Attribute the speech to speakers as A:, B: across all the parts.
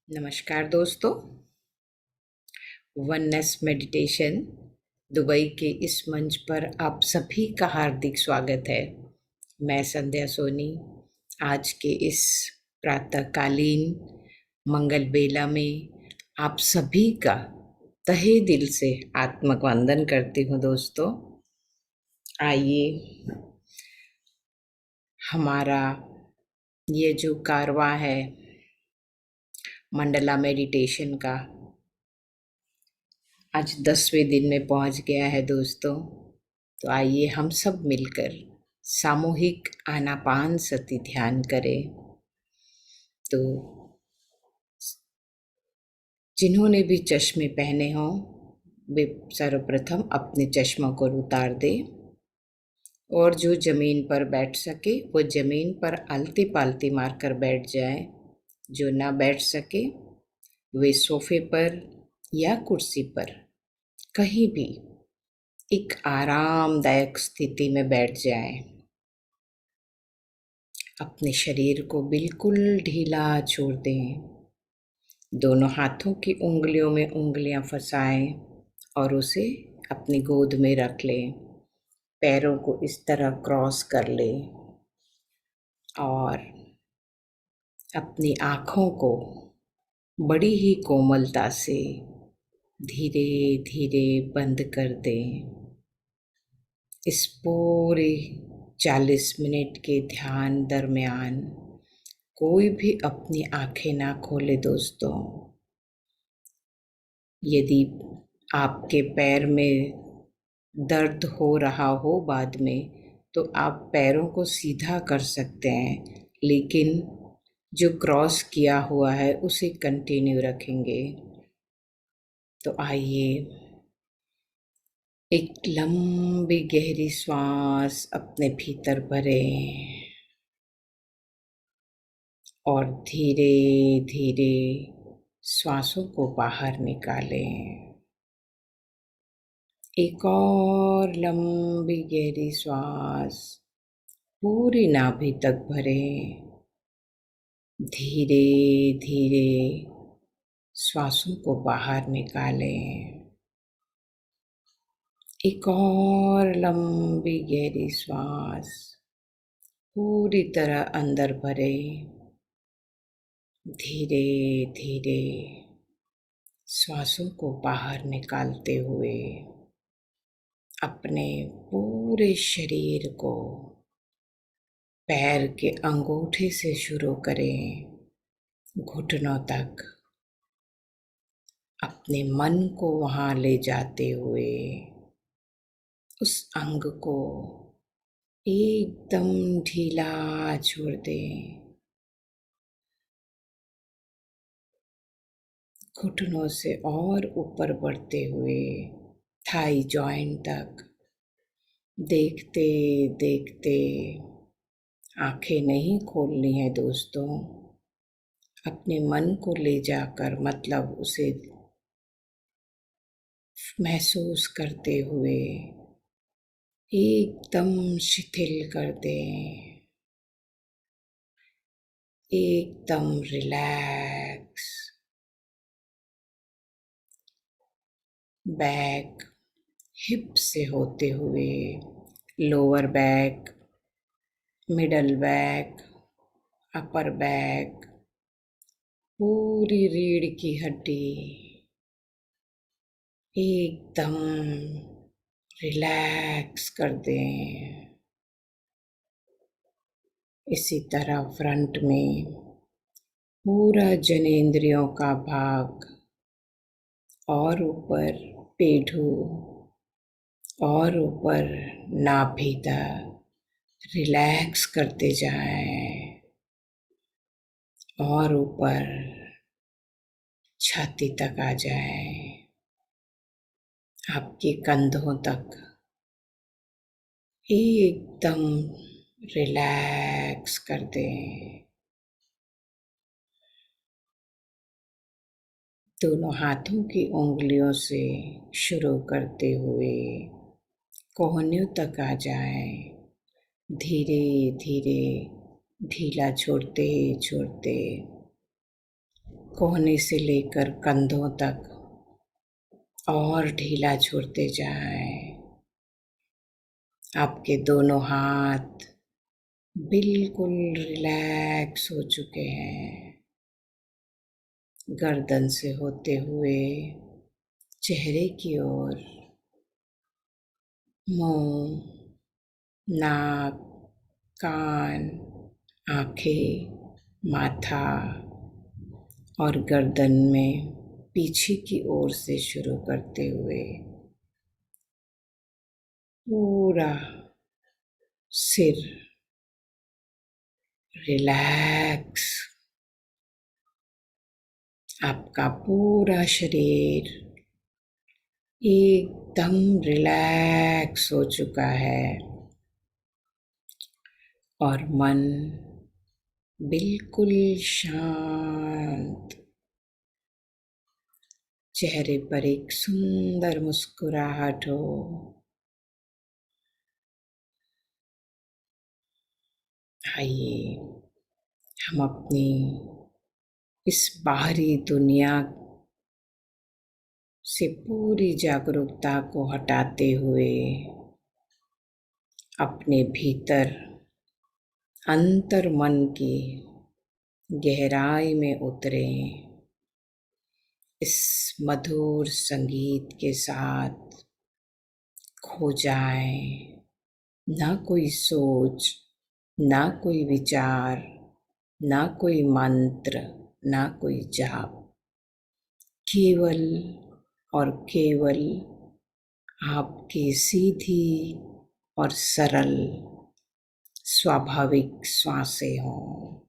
A: नमस्कार दोस्तों। Oneness meditation Dubai के इस मंच पर आप सभी का हार्दिक स्वागत है। मैं संध्या सोनी आज के इस प्रातःकालीन मंगल बेला में आप सभी का तहे दिल से आत्मक वंदन करती हूँ। दोस्तों, आइए हमारा ये जो कारवां है मंडला मेडिटेशन का आज 10वें दिन में पहुंच गया है दोस्तों। तो आइए हम सब मिलकर सामूहिक आनापान सति ध्यान करें। तो जिन्होंने भी चश्मे पहने हों वे सर्वप्रथम अपने चश्मों को उतार दें, और जो जमीन पर बैठ सके वो जमीन पर आलती पालती मारकर बैठ जाए। जो ना बैठ सके वे सोफे पर या कुर्सी पर कहीं भी एक आरामदायक स्थिति में बैठ जाएं। अपने शरीर को बिल्कुल ढीला छोड़ दें। दोनों हाथों की उंगलियों में उंगलियां फंसाएं और उसे अपनी गोद में रख लें। पैरों को इस तरह क्रॉस कर लें और अपनी आँखों को बड़ी ही कोमलता से धीरे धीरे बंद कर दें। इस पूरे 40 मिनट के ध्यान दरमियान कोई भी अपनी आंखें ना खोले दोस्तों। यदि आपके पैर में दर्द हो रहा हो बाद में तो आप पैरों को सीधा कर सकते हैं, लेकिन जो क्रॉस किया हुआ है उसे कंटिन्यू रखेंगे। तो आइए एक लंबी गहरी श्वास अपने भीतर भरें और धीरे धीरे श्वासों को बाहर निकालें। एक और लंबी गहरी श्वास पूरी नाभि तक भरें। धीरे धीरे श्वासों को बाहर निकालें। एक और लंबी गहरी श्वास पूरी तरह अंदर भरें। धीरे धीरे श्वासों को बाहर निकालते हुए अपने पूरे शरीर को पैर के अंगूठे से शुरू करें घुटनों तक, अपने मन को वहाँ ले जाते हुए उस अंग को एकदम ढीला छोड़ दें। घुटनों से और ऊपर बढ़ते हुए थाई जॉइंट तक देखते देखते आंखें नहीं खोलनी है दोस्तों। अपने मन को ले जाकर मतलब उसे महसूस करते हुए एकदम शिथिल कर दें। एकदम रिलैक्स। बैक हिप से होते हुए lower back, middle back, upper back, पूरी रीढ़ की हड्डी एकदम रिलैक्स कर दें। इसी तरह फ्रंट में पूरा जनेंद्रियों का भाग और ऊपर पेढ़ू और ऊपर नाभि तक रिलैक्स करते जाएं और ऊपर छाती तक आ जाएं, आपके कंधों तक एकदम रिलैक्स कर दें। दोनों हाथों की उंगलियों से शुरू करते हुए कोहनियों तक आ जाएं। धीरे धीरे ढीला छोड़ते छोड़ते कोहनी से लेकर कंधों तक और ढीला छोड़ते जाएं। आपके दोनों हाथ बिल्कुल रिलैक्स हो चुके हैं। गर्दन से होते हुए चेहरे की ओर, मुंह, नाक, कान, आंखें, माथा और गर्दन में पीछे की ओर से शुरू करते हुए पूरा सिर रिलैक्स, आपका पूरा शरीर एकदम रिलैक्स हो चुका है और मन बिल्कुल शांत। चेहरे पर एक सुंदर मुस्कुराहट हो। आइए हम अपनी इस बाहरी दुनिया से पूरी जागरूकता को हटाते हुए अपने भीतर अंतर मन की गहराई में उतरे। इस मधुर संगीत के साथ खो जाएं। ना कोई सोच, ना कोई विचार, ना कोई मंत्र, ना कोई जाप, केवल और केवल आपकी सीधी और सरल स्वाभाविक श्वासें हों।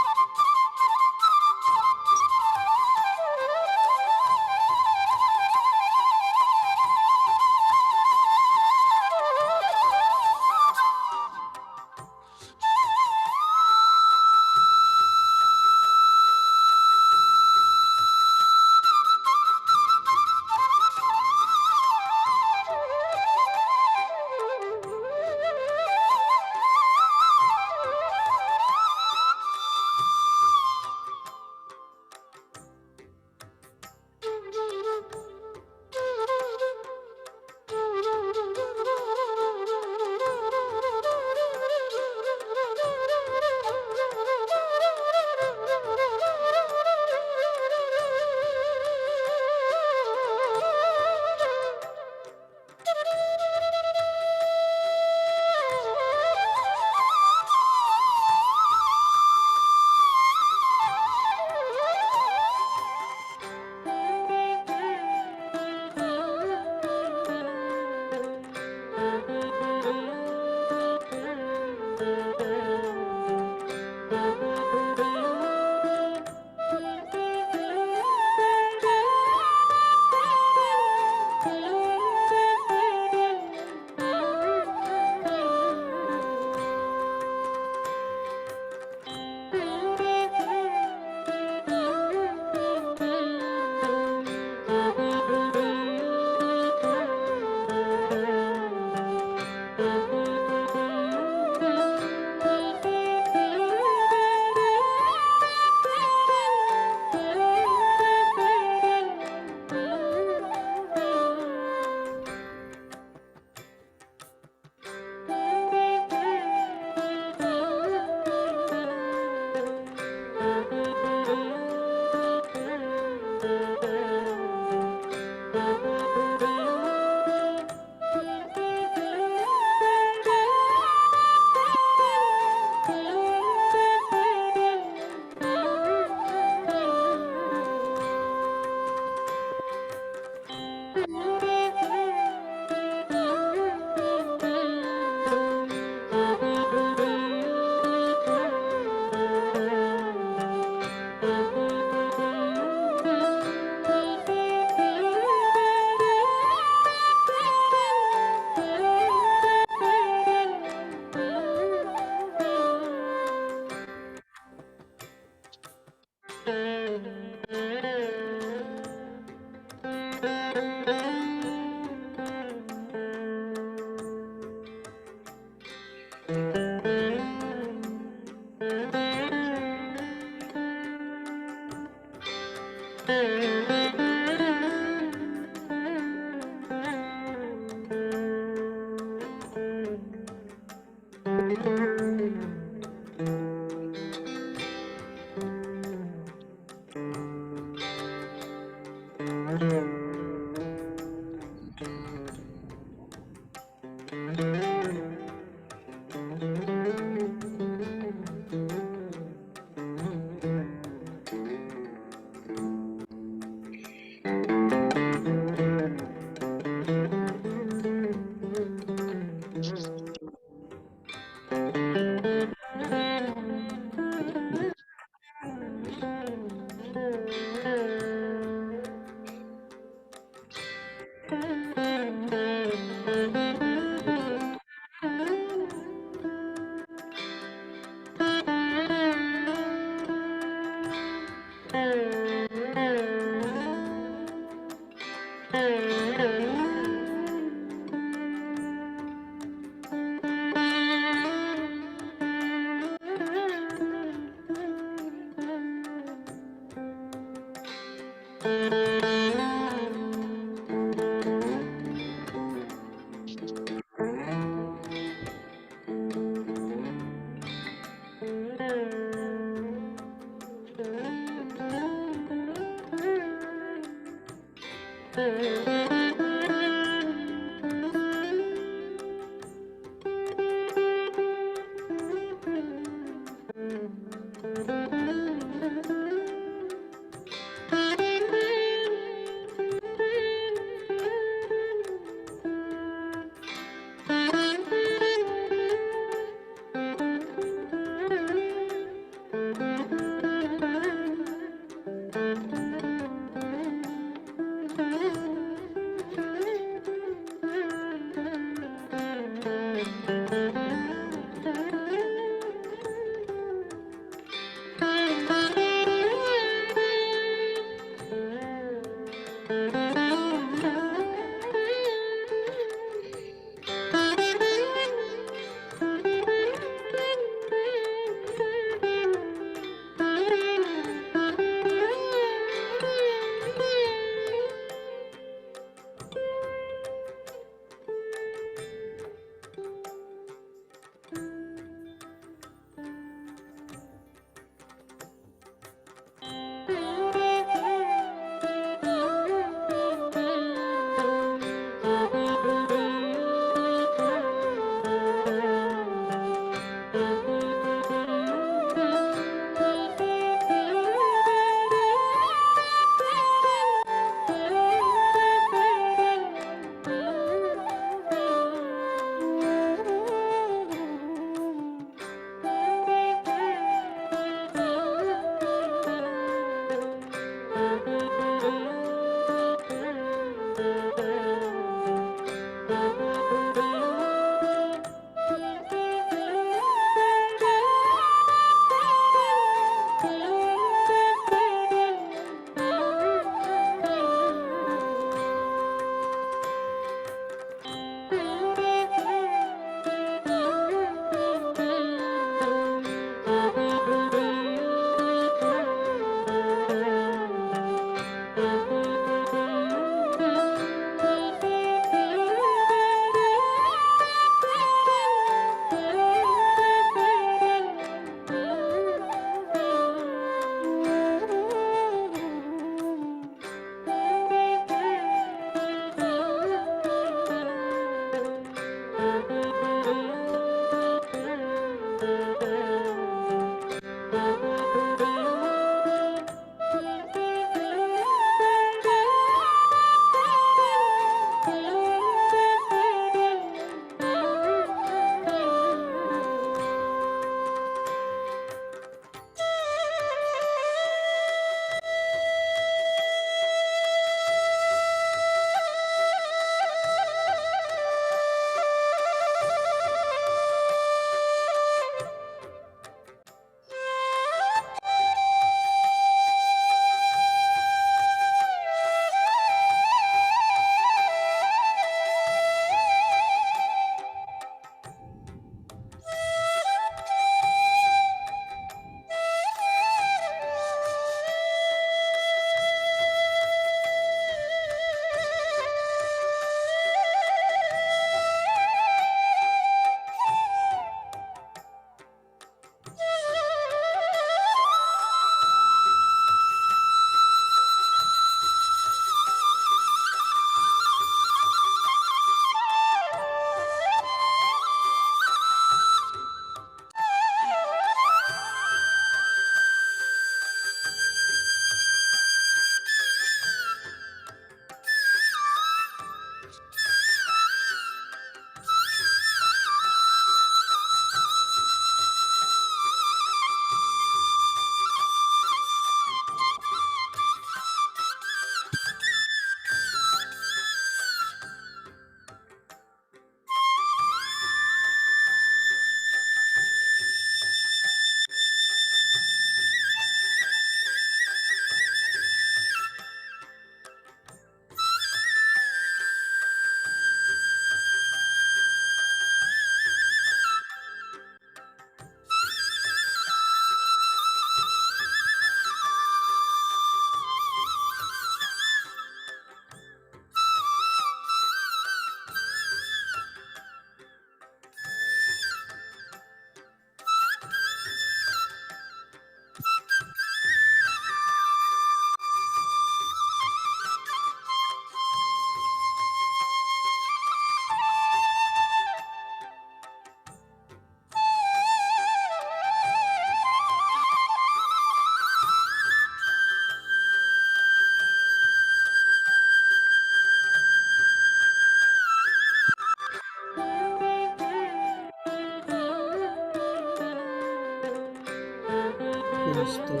A: दोस्तों,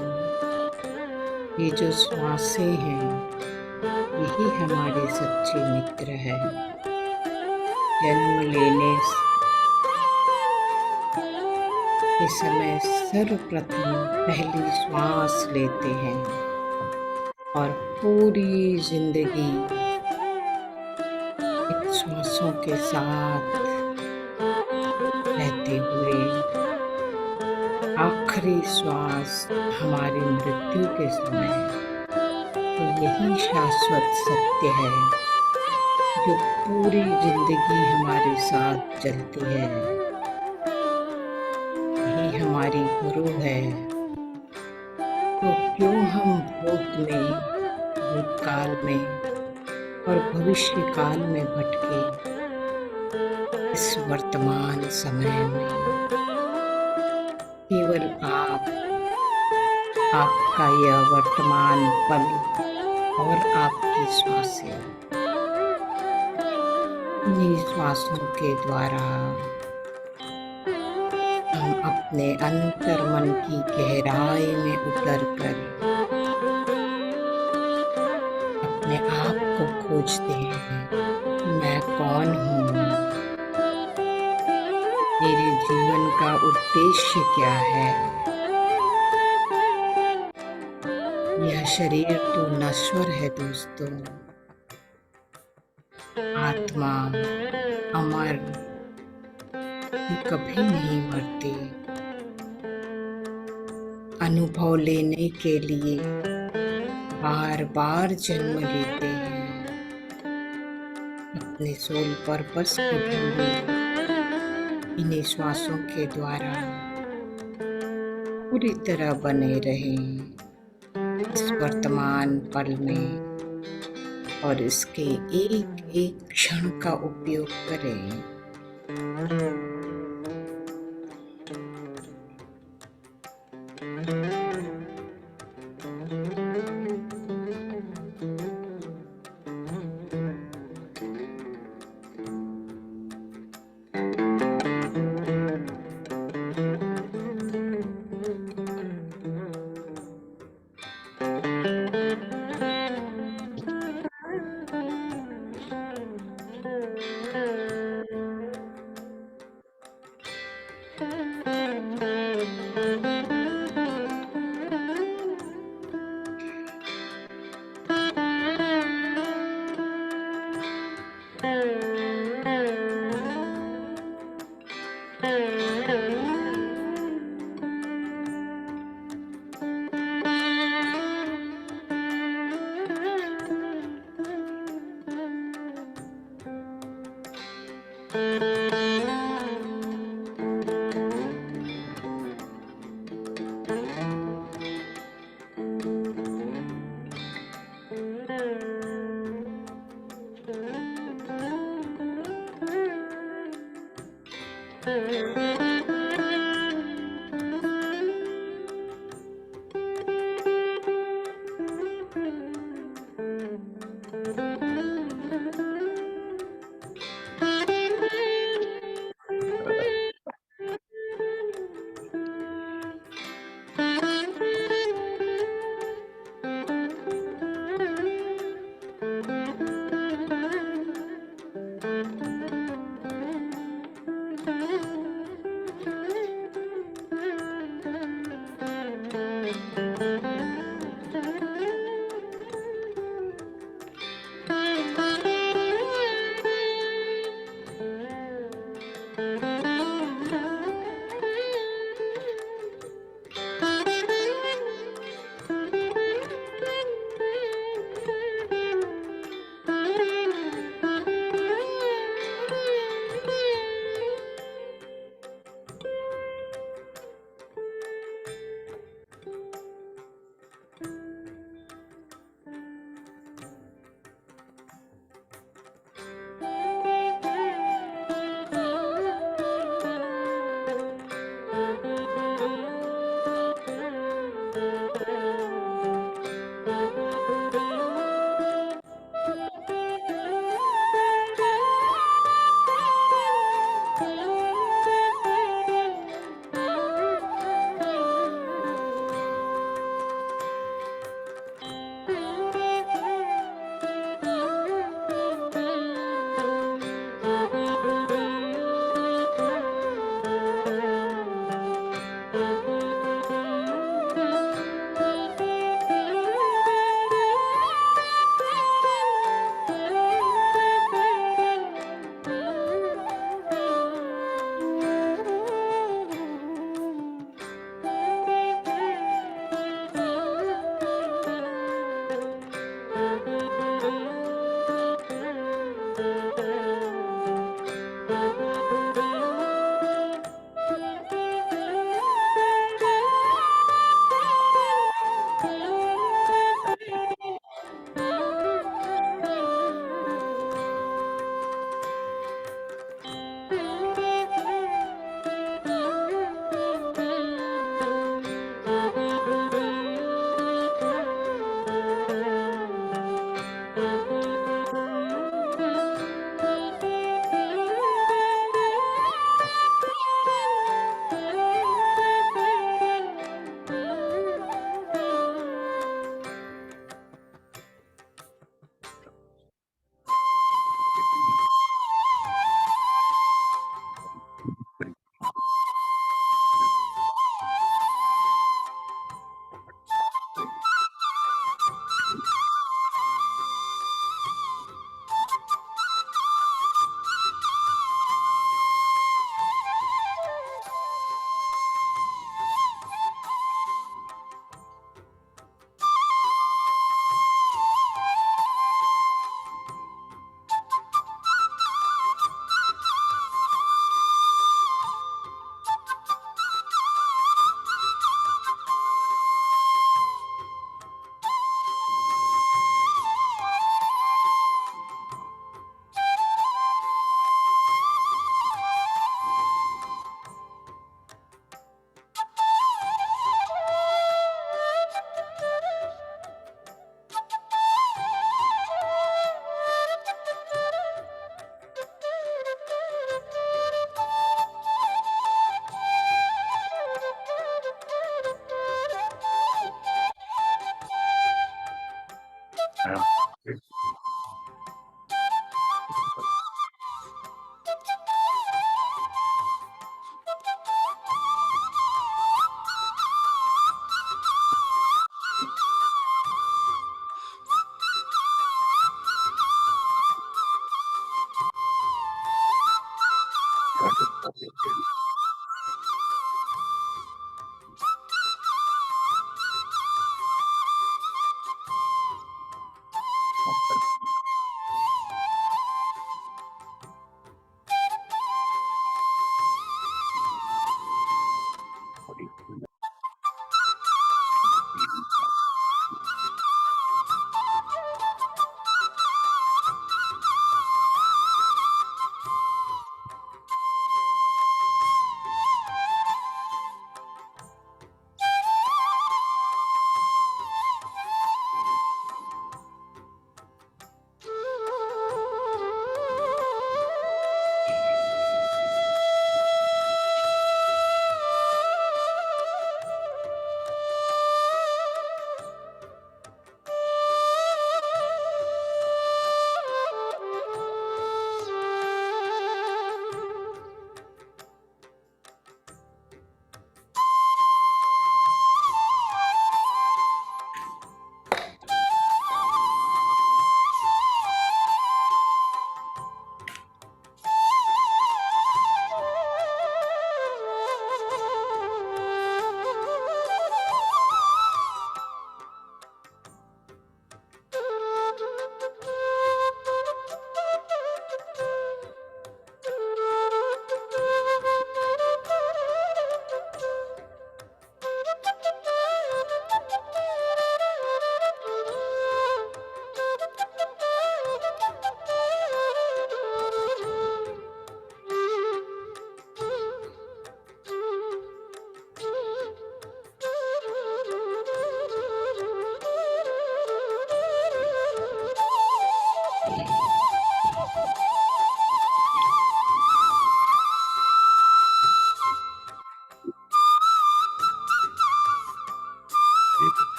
A: ये जो श्वासें हैं, यही हमारे सच्चे मित्र हैं। जन्म लेने के समय सर्वप्रथम पहली श्वास लेते हैं और पूरी जिंदगी इन श्वासों के साथ रहते हुए आखिरी श्वास हमारी मृत्यु के समय, तो यही शाश्वत सत्य है जो पूरी जिंदगी हमारे साथ चलती है। यही हमारी गुरु है। तो क्यों हम भूतकाल में और भविष्य काल में भटके, इस वर्तमान समय में केवल आपका यह वर्तमान पल और आपकी श्वासें, इन्हीं श्वासों के द्वारा हम अपने अंतर मन की गहराई में उतरकर अपने आप को खोजते हैं। मैं कौन हूँ? मेरे जीवन का उद्देश्य क्या है? यह शरीर तो नश्वर है दोस्तों, आत्मा अमर, कभी नहीं मरती। अनुभव लेने के लिए बार बार जन्म लेते हैं। अपने सोल पर्पस को ढूंढे इन्हीं श्वासों के द्वारा पूरी तरह बने रहें इस वर्तमान पल में और इसके एक एक क्षण का उपयोग करें।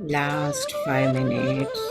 A: Last 5 minutes.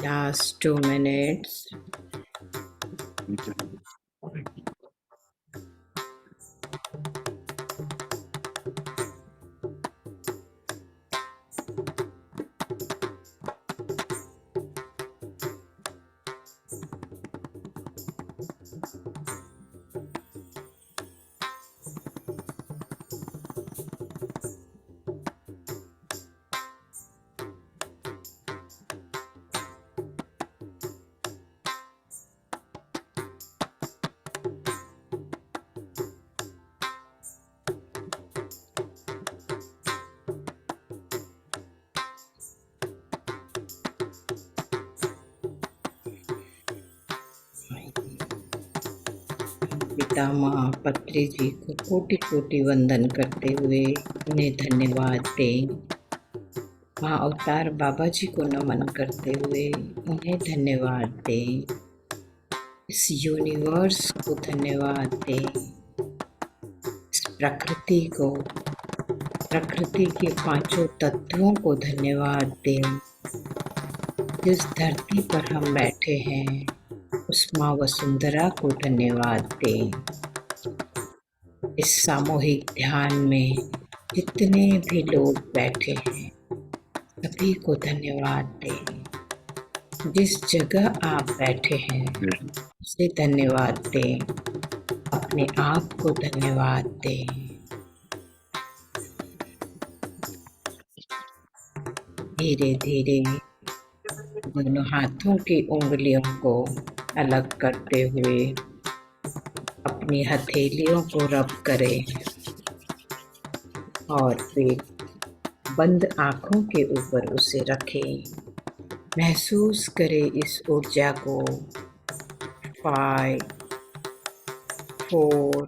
A: Last 2 minutes. पितामह पत्री जी को कोटि कोटि वंदन करते हुए उन्हें धन्यवाद दें। माँ अवतार बाबा जी को नमन करते हुए उन्हें धन्यवाद दें। इस यूनिवर्स को धन्यवाद दें। इस प्रकृति को, प्रकृति के 5 तत्वों को धन्यवाद दें। जिस धरती पर हम बैठे हैं उस माँ वसुंधरा को धन्यवाद दें। इस सामूहिक ध्यान में जितने भी लोग बैठे हैं सभी को धन्यवाद दें। जिस जगह आप बैठे हैं उसे धन्यवाद दें। अपने आप को धन्यवाद दें। धीरे धीरे दोनों हाथों की उंगलियों को अलग करते हुए अपनी हथेलियों को रब करें और फिर बंद आँखों के ऊपर उसे रखें। महसूस करें इस ऊर्जा को। 5 4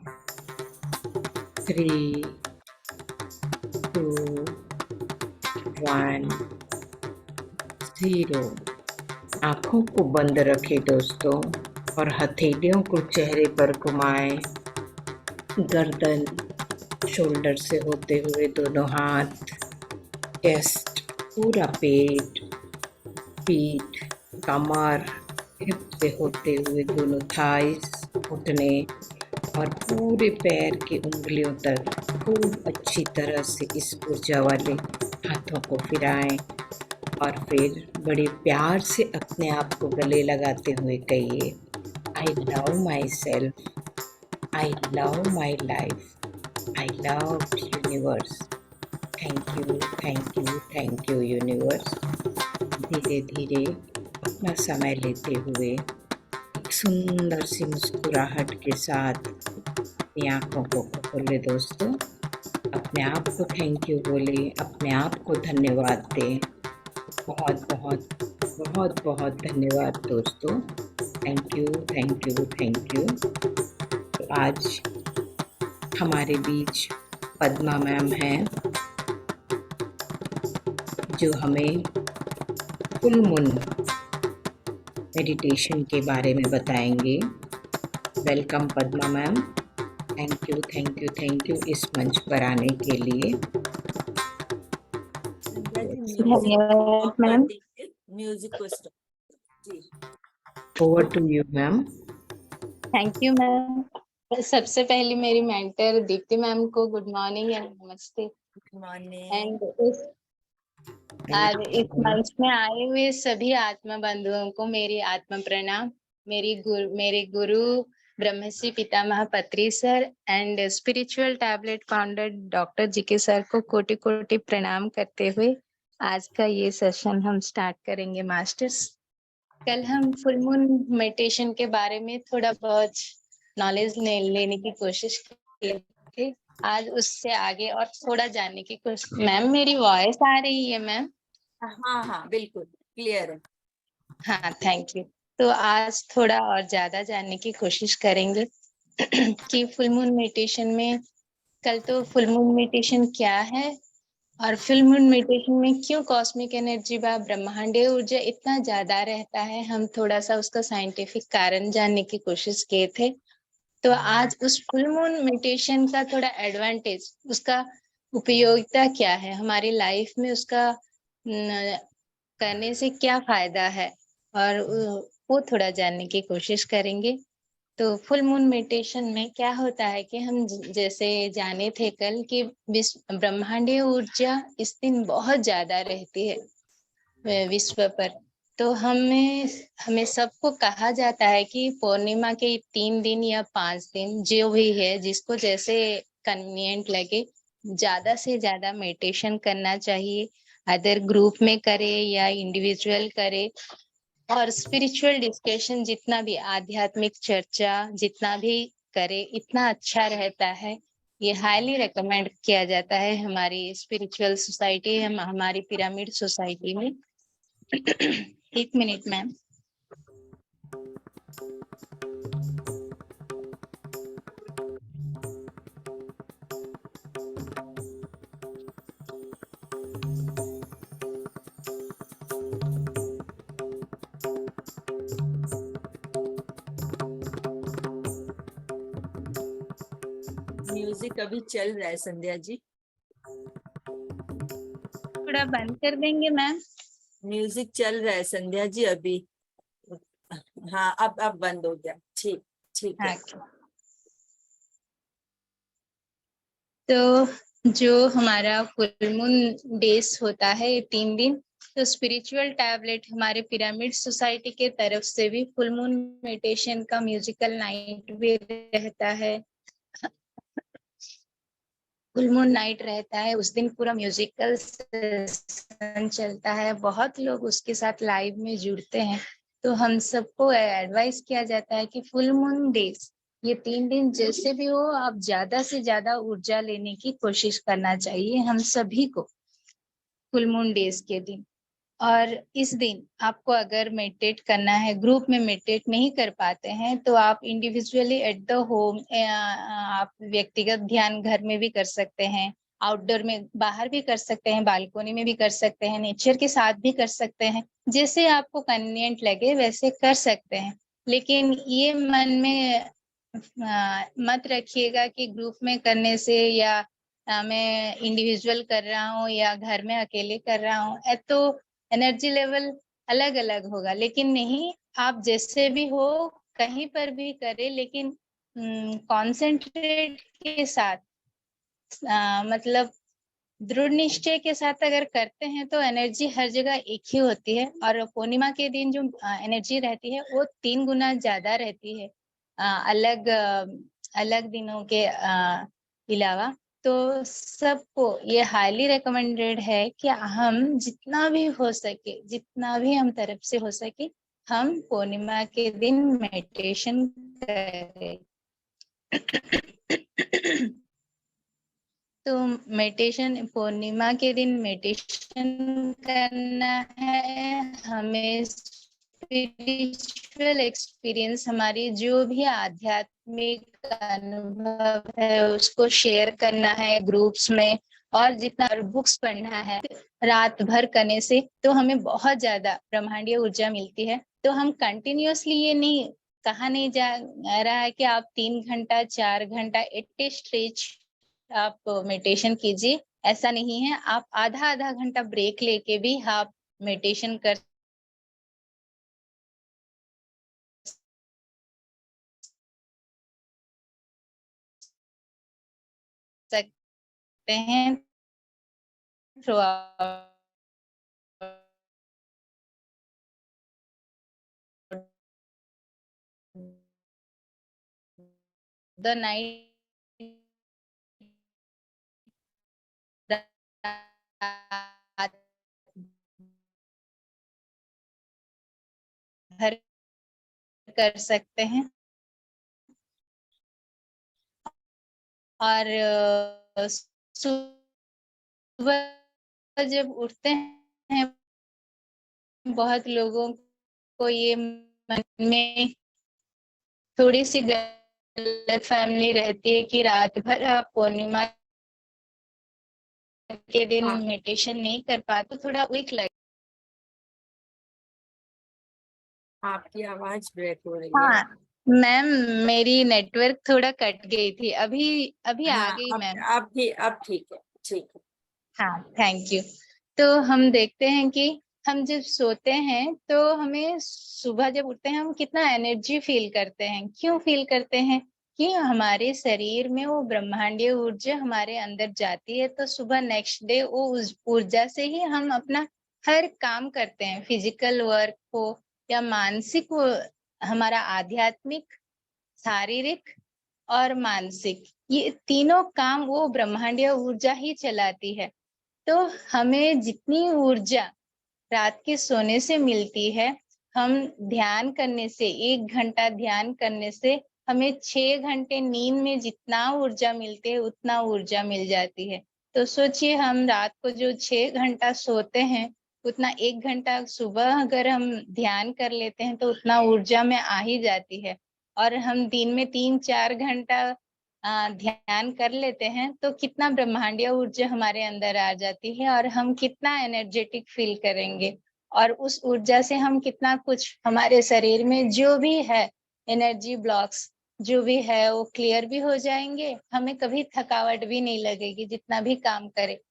A: 3 2 1 0। आँखों को बंद रखें दोस्तों और हथेलियों को चेहरे पर घुमाएं। गर्दन शोल्डर से होते हुए दोनों हाथ, चेस्ट, पूरा पेट, पीठ, कमर, हिप से होते हुए दोनों थाइस, घुटने और पूरे पैर की उंगलियों तक खूब अच्छी तरह से इस ऊर्जा वाले हाथों को फिराएं और फिर बड़े प्यार से अपने आप को गले लगाते हुए कहिए, I love my self, I love my life, I love universe. Thank you, thank you, thank you universe. धीरे धीरे अपना समय लेते हुए एक सुंदर सी मुस्कुराहट के साथ अपनी आँखों को खोले दोस्तों। अपने आप को थैंक यू बोले, अपने आप को धन्यवाद दें। बहुत बहुत बहुत बहुत धन्यवाद दोस्तों। Thank you, thank you, thank you. तो आज हमारे बीच पद्मा मैम हैं जो हमें फुल मून मेडिटेशन के बारे में बताएंगे। Welcome Padma ma'am. Thank you, thank you, thank you इस मंच पर आने के लिए।
B: धन्यवाद मैम। म्यूजिक को
A: over to you ma'am.
C: Thank you ma'am. सबसे पहले मेरी मेंटर दीप्ति मैम को गुड मॉर्निंग एंड नमस्ते।
B: Good morning.
C: एंड आज इस मंच में आए हुए सभी आत्मा बंधुओं को मेरी आत्मा प्रणाम। मेरे गुरु ब्रह्मश्री पितामह पत्री sir and spiritual tablet founder doctor GK sir को कोटि कोटि प्रणाम करते हुए आज का ये सेशन हम स्टार्ट करेंगे मास्टर्स। कल हम फुल मून मेडिटेशन के बारे में थोड़ा बहुत नॉलेज लेने की कोशिश की थी। आज उससे आगे और थोड़ा जानने की कोशिश। मैम मेरी वॉइस आ रही है मैम?
B: हाँ हाँ बिल्कुल क्लियर है।
C: हाँ थैंक यू। तो आज थोड़ा और ज्यादा जानने की कोशिश करेंगे कि फुल मून मेडिटेशन में कल तो फुल मून मेडिटेशन क्या है और फुल मून मेडिटेशन में क्यों कॉस्मिक एनर्जी व ब्रह्मांडीय ऊर्जा इतना ज्यादा रहता है, हम थोड़ा सा उसका साइंटिफिक कारण जानने की कोशिश किए थे। तो आज उस फुल मून मेडिटेशन का थोड़ा एडवांटेज, उसका उपयोगिता क्या है हमारी लाइफ में, उसका करने से क्या फायदा है, और वो थोड़ा जानने की कोशिश करेंगे। तो फुल मून मेडिटेशन में क्या होता है कि हम जैसे जाने थे कल कि ब्रह्मांडीय ऊर्जा इस दिन बहुत ज्यादा रहती है विश्व पर। तो हमें सबको कहा जाता है कि पूर्णिमा के 3 दिन या 5 दिन जो भी है, जिसको जैसे कन्वीनियंट लगे, ज्यादा से ज्यादा मेडिटेशन करना चाहिए। अदर ग्रुप में करे या इंडिविजुअल करे, और स्पिरिचुअल डिस्कशन जितना भी, आध्यात्मिक चर्चा जितना भी करे, इतना अच्छा रहता है। ये हाईली रेकमेंड किया जाता है हमारी स्पिरिचुअल सोसाइटी, हमारी पिरामिड सोसाइटी में। 1 मिनट मैम।
B: म्यूजिक अभी चल रहा है संध्या जी।
C: थोड़ा बंद कर देंगे मैम।
B: म्यूजिक चल रहा है संध्या जी अभी। हाँ, अब बंद हो गया। ठीक ठीक है।
C: हाँ, तो जो हमारा फुल मून डेज होता है, ये 3 दिन, तो स्पिरिचुअल टैबलेट हमारे पिरामिड सोसाइटी के तरफ से भी फुल मून मेडिटेशन का म्यूजिकल नाइट भी रहता है। फुल मून नाइट रहता है, उस दिन पूरा म्यूजिकल सेशन चलता है, बहुत लोग उसके साथ लाइव में जुड़ते हैं। तो हम सबको एडवाइस किया जाता है कि फुल मून डेज, ये 3 दिन जैसे भी हो, आप ज्यादा से ज्यादा ऊर्जा लेने की कोशिश करना चाहिए हम सभी को फुल मून डेज के दिन। और इस दिन आपको अगर मेडिटेट करना है, ग्रुप में मेडिटेट नहीं कर पाते हैं, तो आप इंडिविजुअली एट द होम, आप व्यक्तिगत ध्यान घर में भी कर सकते हैं, आउटडोर में बाहर भी कर सकते हैं, बालकोनी में भी कर सकते हैं, नेचर के साथ भी कर सकते हैं, जैसे आपको कन्वीनियंट लगे वैसे कर सकते हैं। लेकिन ये मन में मत रखिएगा कि ग्रुप में करने से, या मैं इंडिविजुअल कर रहा हूँ या घर में अकेले कर रहा हूँ तो एनर्जी लेवल अलग अलग होगा। लेकिन नहीं, आप जैसे भी हो, कहीं पर भी करें, लेकिन कॉन्सेंट्रेट के साथ, मतलब दृढ़ निश्चय के साथ अगर करते हैं तो एनर्जी हर जगह एक ही होती है। और पूर्णिमा के दिन जो एनर्जी रहती है वो 3 गुना ज्यादा रहती है अलग अलग दिनों के अलावा। तो सबको ये हाईली रिकमेंडेड है कि हम जितना भी हो सके, जितना भी हम तरफ से हो सके, हम पूर्णिमा के दिन मेडिटेशन करें। तो मेडिटेशन, पूर्णिमा के दिन मेडिटेशन करना है हमें। स्पिरिचुअल एक्सपीरियंस, हमारी जो भी आध्यात्मिक अनुभव है उसको शेयर करना है ग्रुप्स में, और जितना बुक्स पढ़ना है रात भर करने से तो हमें बहुत ज्यादा ब्रह्मांडीय ऊर्जा मिलती है। तो हम कंटिन्यूअसली ये नहीं, कहा नहीं जा रहा है कि आप 3 घंटा 4 घंटा एट स्ट्रेच आप मेडिटेशन कीजिए, ऐसा नहीं है। आप आधा आधा घंटा ब्रेक लेके भी आप मेडिटेशन कर सकते हैं थ्रू द नाइट, भर कर सकते हैं। और सुबह जब उठते हैं, बहुत लोगों को ये मन में थोड़ी सी गलत फैमिली रहती है कि रात भर आप पूर्णिमा के दिन
B: हाँ।
C: मेडिटेशन नहीं कर पाते, थोड़ा वीक लगे।
B: आपकी आवाज ब्रेक हो रही है।
C: हाँ मैम, मेरी नेटवर्क थोड़ा कट गई थी, अभी अभी आ
B: हाँ,
C: गई मैम।
B: अब ठीक है, ठीक है।
C: हाँ थैंक यू। तो हम देखते हैं कि हम जब सोते हैं तो हमें सुबह जब उठते हैं हम कितना एनर्जी फील करते हैं। क्यों फील करते हैं? कि हमारे शरीर में वो ब्रह्मांडीय ऊर्जा हमारे अंदर जाती है, तो सुबह नेक्स्ट डे वो उस ऊर्जा से ही हम अपना हर काम करते हैं, फिजिकल वर्क हो या मानसिक हो, हमारा आध्यात्मिक, शारीरिक और मानसिक, ये तीनों काम वो ब्रह्मांडीय ऊर्जा ही चलाती है। तो हमें जितनी ऊर्जा रात के सोने से मिलती है, हम ध्यान करने से, 1 घंटा ध्यान करने से हमें 6 घंटे नींद में जितना ऊर्जा मिलती है उतना ऊर्जा मिल जाती है। तो सोचिए, हम रात को जो 6 घंटा सोते हैं, उतना 1 घंटा सुबह अगर हम ध्यान कर लेते हैं तो उतना ऊर्जा में आ ही जाती है। और हम दिन में 3-4 घंटा ध्यान कर लेते हैं तो कितना ब्रह्मांडीय ऊर्जा हमारे अंदर आ जाती है और हम कितना एनर्जेटिक फील करेंगे। और उस ऊर्जा से हम कितना कुछ हमारे शरीर में जो भी है, एनर्जी ब्लॉक्स जो भी है वो क्लियर भी हो जाएंगे, हमें कभी थकावट भी नहीं लगेगी जितना भी काम करे।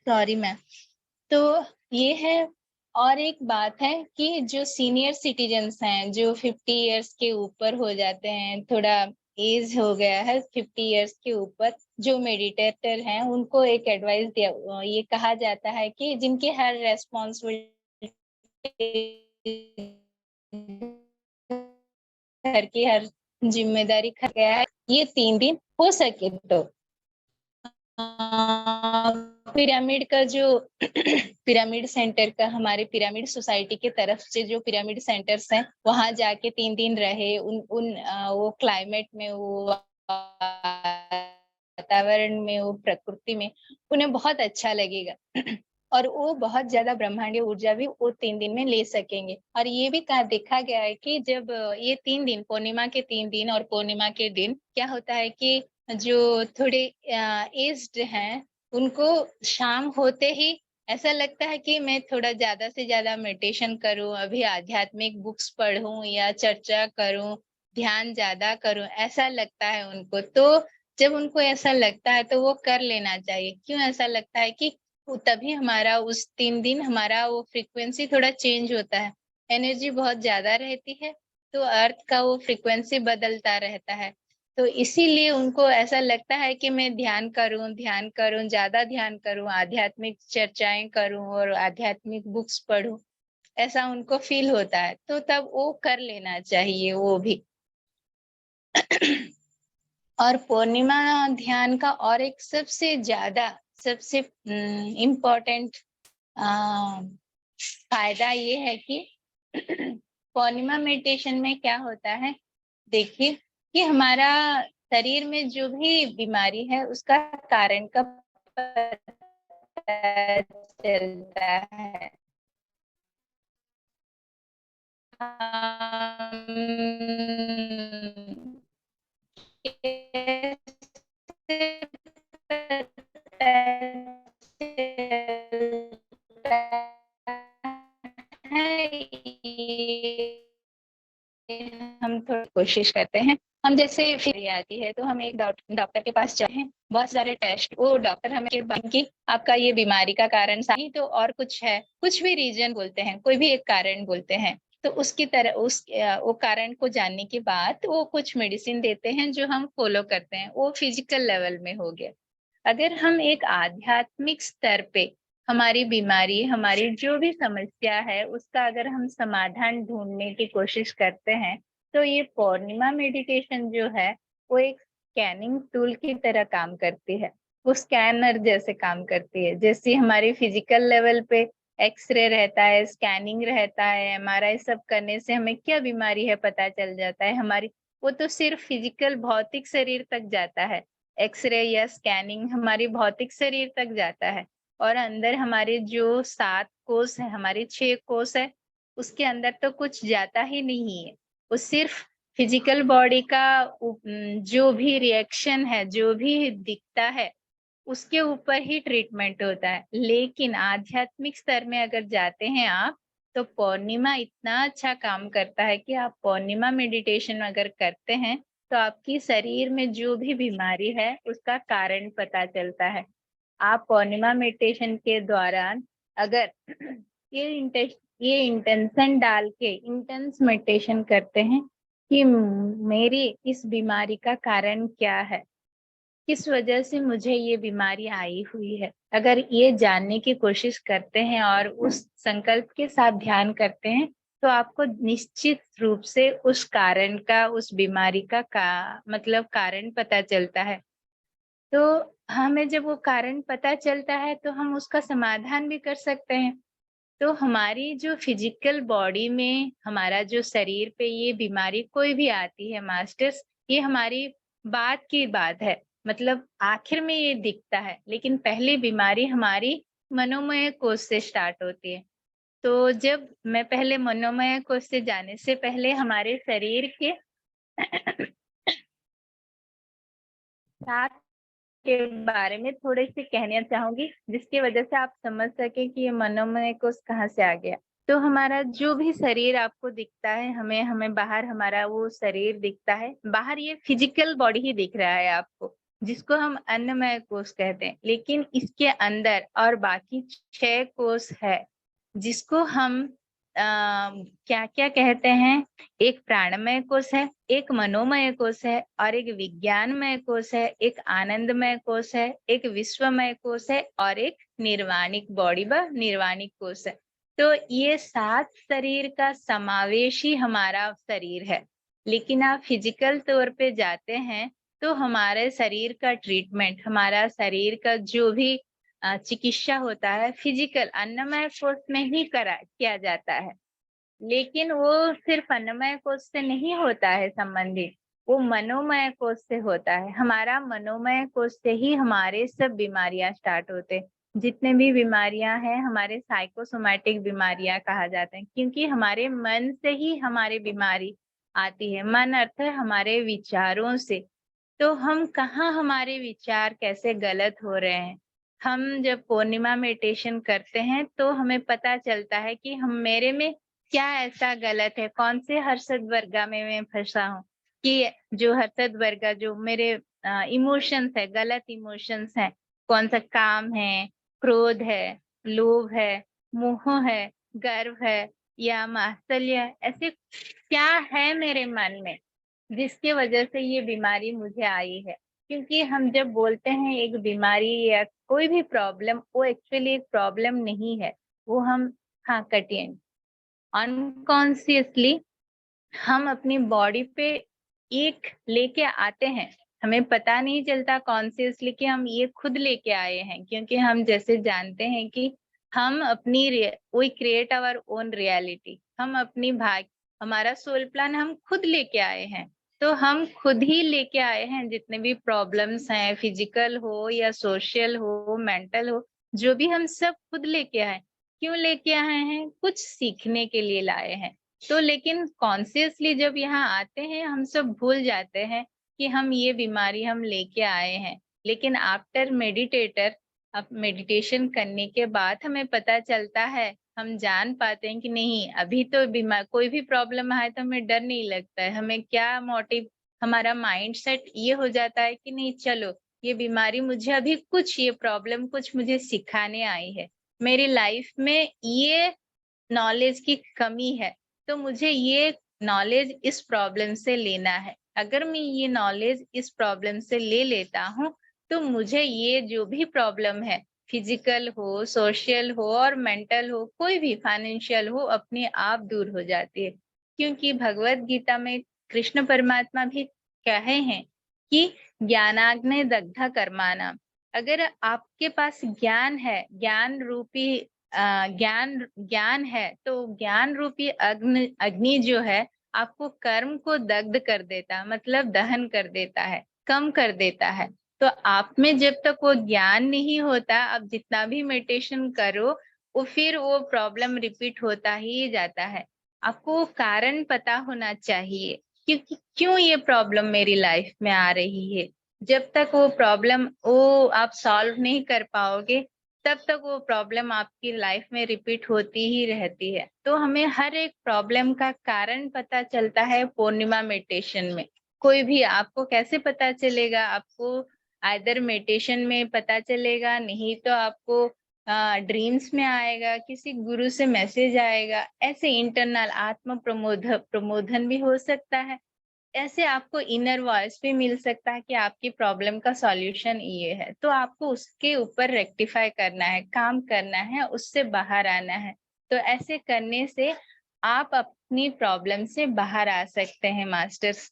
C: Sorry ma'am. तो ये है। और एक बात है कि जो सीनियर सिटीजन्स हैं, जो 50 इयर्स के ऊपर हो जाते हैं, थोड़ा एज हो गया है 50 इयर्स के ऊपर, जो मेडिटेटर हैं उनको एक एडवाइस दिया, ये कहा जाता है कि जिनकी हर रेस्पॉन्सिबिलिटी, घर की हर जिम्मेदारी खा गया है, ये 3 दिन हो सके तो पिरामिड का जो पिरामिड सेंटर का, हमारे पिरामिड सोसाइटी के तरफ से जो पिरामिड सेंटर्स हैं, वहां जाके 3 दिन रहे, वो क्लाइमेट में, वो वातावरण में, वो प्रकृति में उन्हें बहुत अच्छा लगेगा। और वो बहुत ज्यादा ब्रह्मांडीय ऊर्जा भी वो 3 दिन में ले सकेंगे। और ये भी देखा गया है कि जब ये 3 दिन, पूर्णिमा के 3 दिन और पूर्णिमा के दिन क्या होता है कि जो थोड़े एज्ड हैं उनको शाम होते ही ऐसा लगता है कि मैं थोड़ा ज्यादा से ज्यादा मेडिटेशन करूं, अभी आध्यात्मिक बुक्स पढूं या चर्चा करूं, ध्यान ज्यादा करूं, ऐसा लगता है उनको। तो जब उनको ऐसा लगता है तो वो कर लेना चाहिए। क्यों ऐसा लगता है? कि तभी हमारा उस 3 दिन हमारा वो फ्रीक्वेंसी थोड़ा चेंज होता है, एनर्जी बहुत ज्यादा रहती है, तो अर्थ का वो फ्रीक्वेंसी बदलता रहता है। तो इसीलिए उनको ऐसा लगता है कि मैं ध्यान करूं, ज्यादा ध्यान करूं, आध्यात्मिक चर्चाएं करूं और आध्यात्मिक बुक्स पढूं, ऐसा उनको फील होता है। तो तब वो कर लेना चाहिए वो भी। और पूर्णिमा ध्यान का और एक सबसे ज्यादा, सबसे इम्पोर्टेंट फायदा ये है कि पूर्णिमा मेडिटेशन में क्या होता है, देखिए, कि हमारा शरीर में जो भी बीमारी है उसका कारण का पता चलता है। हम थोड़ी कोशिश करते हैं, हम जैसे फिर आती है तो हम एक डॉक्टर के पास जाते हैं, बहुत सारे टेस्ट, वो डॉक्टर हमें कि आपका ये बीमारी का कारण नहीं तो और कुछ है, कुछ भी रीजन बोलते हैं, कोई भी एक कारण बोलते हैं। तो उसकी तरह वो कारण को जानने के बाद वो कुछ मेडिसिन देते हैं जो हम फॉलो करते हैं, वो फिजिकल लेवल में हो गया। अगर हम एक आध्यात्मिक स्तर पे हमारी बीमारी, हमारी जो भी समस्या है उसका अगर हम समाधान ढूंढने की कोशिश करते हैं, तो ये पूर्णिमा मेडिटेशन जो है वो एक स्कैनिंग टूल की तरह काम करती है। वो स्कैनर जैसे काम करती है। जैसे हमारी फिजिकल लेवल पे एक्सरे रहता है, स्कैनिंग रहता है, एमआरआई, सब करने से हमें क्या बीमारी है पता चल जाता है हमारी। वो तो सिर्फ फिजिकल भौतिक शरीर तक जाता है। एक्सरे या स्कैनिंग हमारी भौतिक शरीर तक जाता है। और अंदर हमारे जो 7 कोष है, हमारे 6 कोष है, उसके अंदर तो कुछ जाता ही नहीं है। वो सिर्फ फिजिकल बॉडी का जो भी रिएक्शन है, जो भी दिखता है, उसके ऊपर ही ट्रीटमेंट होता है। लेकिन आध्यात्मिक स्तर में अगर जाते हैं आप, तो पूर्णिमा इतना अच्छा काम करता है कि आप पूर्णिमा मेडिटेशन अगर करते हैं तो आपकी शरीर में जो भी बीमारी है उसका कारण पता चलता है। आप पूर्णिमा मेडिटेशन के दौरान अगर ये इंटेंशन डाल के इंटेंस मेडिटेशन करते हैं कि मेरी इस बीमारी का कारण क्या है, किस वजह से मुझे ये बीमारी आई हुई है, अगर ये जानने की कोशिश करते हैं और उस संकल्प के साथ ध्यान करते हैं, तो आपको निश्चित रूप से उस कारण का, उस बीमारी का मतलब कारण पता चलता है। तो हमें जब वो कारण पता चलता है तो हम उसका समाधान भी कर सकते हैं। तो हमारी जो फिजिकल बॉडी में, हमारा जो शरीर पे ये बीमारी कोई भी आती है मास्टर्स, ये हमारी बात की बात है, मतलब आखिर में ये दिखता है, लेकिन पहली बीमारी हमारी मनोमय कोश से स्टार्ट होती है। तो जब मैं पहले मनोमय कोश से जाने से पहले हमारे शरीर के 7 के बारे में थोड़े से कहना चाहूंगी, जिसकी वजह से आप समझ सके कि ये मनोमय कोश कहाँ से आ गया। तो हमारा जो भी शरीर आपको दिखता है, हमें बाहर हमारा वो शरीर दिखता है, बाहर ये फिजिकल बॉडी ही दिख रहा है आपको, जिसको हम अन्नमय कोश कहते हैं। लेकिन इसके अंदर और बाकी 6 कोश है, जिसको हम क्या क्या कहते हैं, एक प्राणमय कोश है, एक मनोमय कोश है, और एक विज्ञानमय कोश है, एक आनंदमय कोश है, एक विश्वमय कोश है, और एक निर्वाणिक बॉडी व निर्वाणिक कोश है। तो ये 7 शरीर का समावेश ही हमारा शरीर है। लेकिन आप फिजिकल तौर पे जाते हैं तो हमारे शरीर का ट्रीटमेंट, हमारा शरीर का जो भी चिकित्सा होता है फिजिकल अन्नमय कोश में ही किया जाता है। लेकिन वो सिर्फ अन्नमय कोश से नहीं होता है संबंधित, वो मनोमय कोश से होता है। हमारा मनोमय कोश से ही हमारे सब बीमारियां स्टार्ट होते, जितने भी बीमारियां हैं हमारे साइकोसोमैटिक बीमारियां कहा जाते हैं, क्योंकि हमारे मन से ही हमारी बीमारी आती है। मन अर्थ है हमारे विचारों से। तो हम कहाँ हमारे विचार कैसे गलत हो रहे हैं, हम जब पूर्णिमा मेडिटेशन करते हैं तो हमें पता चलता है कि हम मेरे में क्या ऐसा गलत है, कौन से हर्षद वर्गा में मैं फंसा हूँ, कि जो हर्षद वर्गा जो मेरे इमोशंस है, गलत इमोशंस है, कौन सा काम है, क्रोध है, लोभ है, मोह है, गर्व है या मात्सर्य है, ऐसे क्या है मेरे मन में जिसकी वजह से ये बीमारी मुझे आई है। क्योंकि हम जब बोलते हैं एक बीमारी या कोई भी प्रॉब्लम, वो एक्चुअली एक प्रॉब्लम नहीं है, वो हम, हाँ कटियन, अनकॉन्शियसली हम अपनी बॉडी पे एक लेके आते हैं, हमें पता नहीं चलता कॉन्शियसली कि हम ये खुद लेके आए हैं। क्योंकि हम जैसे जानते हैं कि हम अपनी we create our own reality, हम अपनी हमारा सोल प्लान हम खुद लेके आए हैं। तो हम खुद ही लेके आए हैं जितने भी प्रॉब्लम्स हैं, फिजिकल हो या सोशल हो, मेंटल हो, जो भी हम सब खुद लेके आए। क्यों लेके आए हैं? कुछ सीखने के लिए लाए हैं। तो लेकिन कॉन्शियसली जब यहाँ आते हैं हम सब भूल जाते हैं कि हम ये बीमारी हम लेके आए हैं। लेकिन आफ्टर मेडिटेटर, अब मेडिटेशन करने के बाद हमें पता चलता है, हम जान पाते हैं कि नहीं, अभी तो बीमार कोई भी प्रॉब्लम आए तो हमें डर नहीं लगता है। हमें क्या मोटिव, हमारा माइंड सेट ये हो जाता है कि नहीं चलो, ये बीमारी मुझे अभी कुछ, ये प्रॉब्लम कुछ मुझे सिखाने आई है, मेरी लाइफ में ये नॉलेज की कमी है, तो मुझे ये नॉलेज इस प्रॉब्लम से लेना है। अगर मैं ये नॉलेज इस प्रॉब्लम से ले लेता हूँ तो मुझे ये जो भी प्रॉब्लम है, फिजिकल हो, सोशल हो और मेंटल हो, कोई भी फाइनेंशियल हो, अपने आप दूर हो जाती है। क्योंकि भगवत गीता में कृष्ण परमात्मा भी कहे हैं कि ज्ञानाग्ने दग्धा कर्माना। अगर आपके पास ज्ञान है, ज्ञान रूपी ज्ञान है, तो ज्ञान रूपी अग्नि जो है आपको कर्म को दग्ध कर देता, मतलब दहन कर देता है, कम कर देता है। तो आप में जब तक वो ज्ञान नहीं होता, आप जितना भी मेडिटेशन करो, फिर वो प्रॉब्लम रिपीट होता ही जाता है। आपको वो कारण पता होना चाहिए क्योंकि क्यों ये प्रॉब्लम मेरी लाइफ में आ रही है। जब तक वो प्रॉब्लम वो आप सॉल्व नहीं कर पाओगे, तब तक वो प्रॉब्लम आपकी लाइफ में रिपीट होती ही रहती है। तो हमें हर एक प्रॉब्लम का कारण पता चलता है पूर्णिमा मेडिटेशन में। कोई भी आपको कैसे पता चलेगा? आपको आइदर मेडिटेशन में पता चलेगा, नहीं तो आपको ड्रीम्स में आएगा, किसी गुरु से मैसेज आएगा, ऐसे इंटरनल आत्म प्रमोदन भी हो सकता है। ऐसे आपको इनर वॉइस भी मिल सकता है कि आपकी प्रॉब्लम का सॉल्यूशन ये है, तो आपको उसके ऊपर रेक्टिफाई करना है, काम करना है, उससे बाहर आना है। तो ऐसे करने से आप अपनी प्रॉब्लम से बाहर आ सकते हैं मास्टर्स।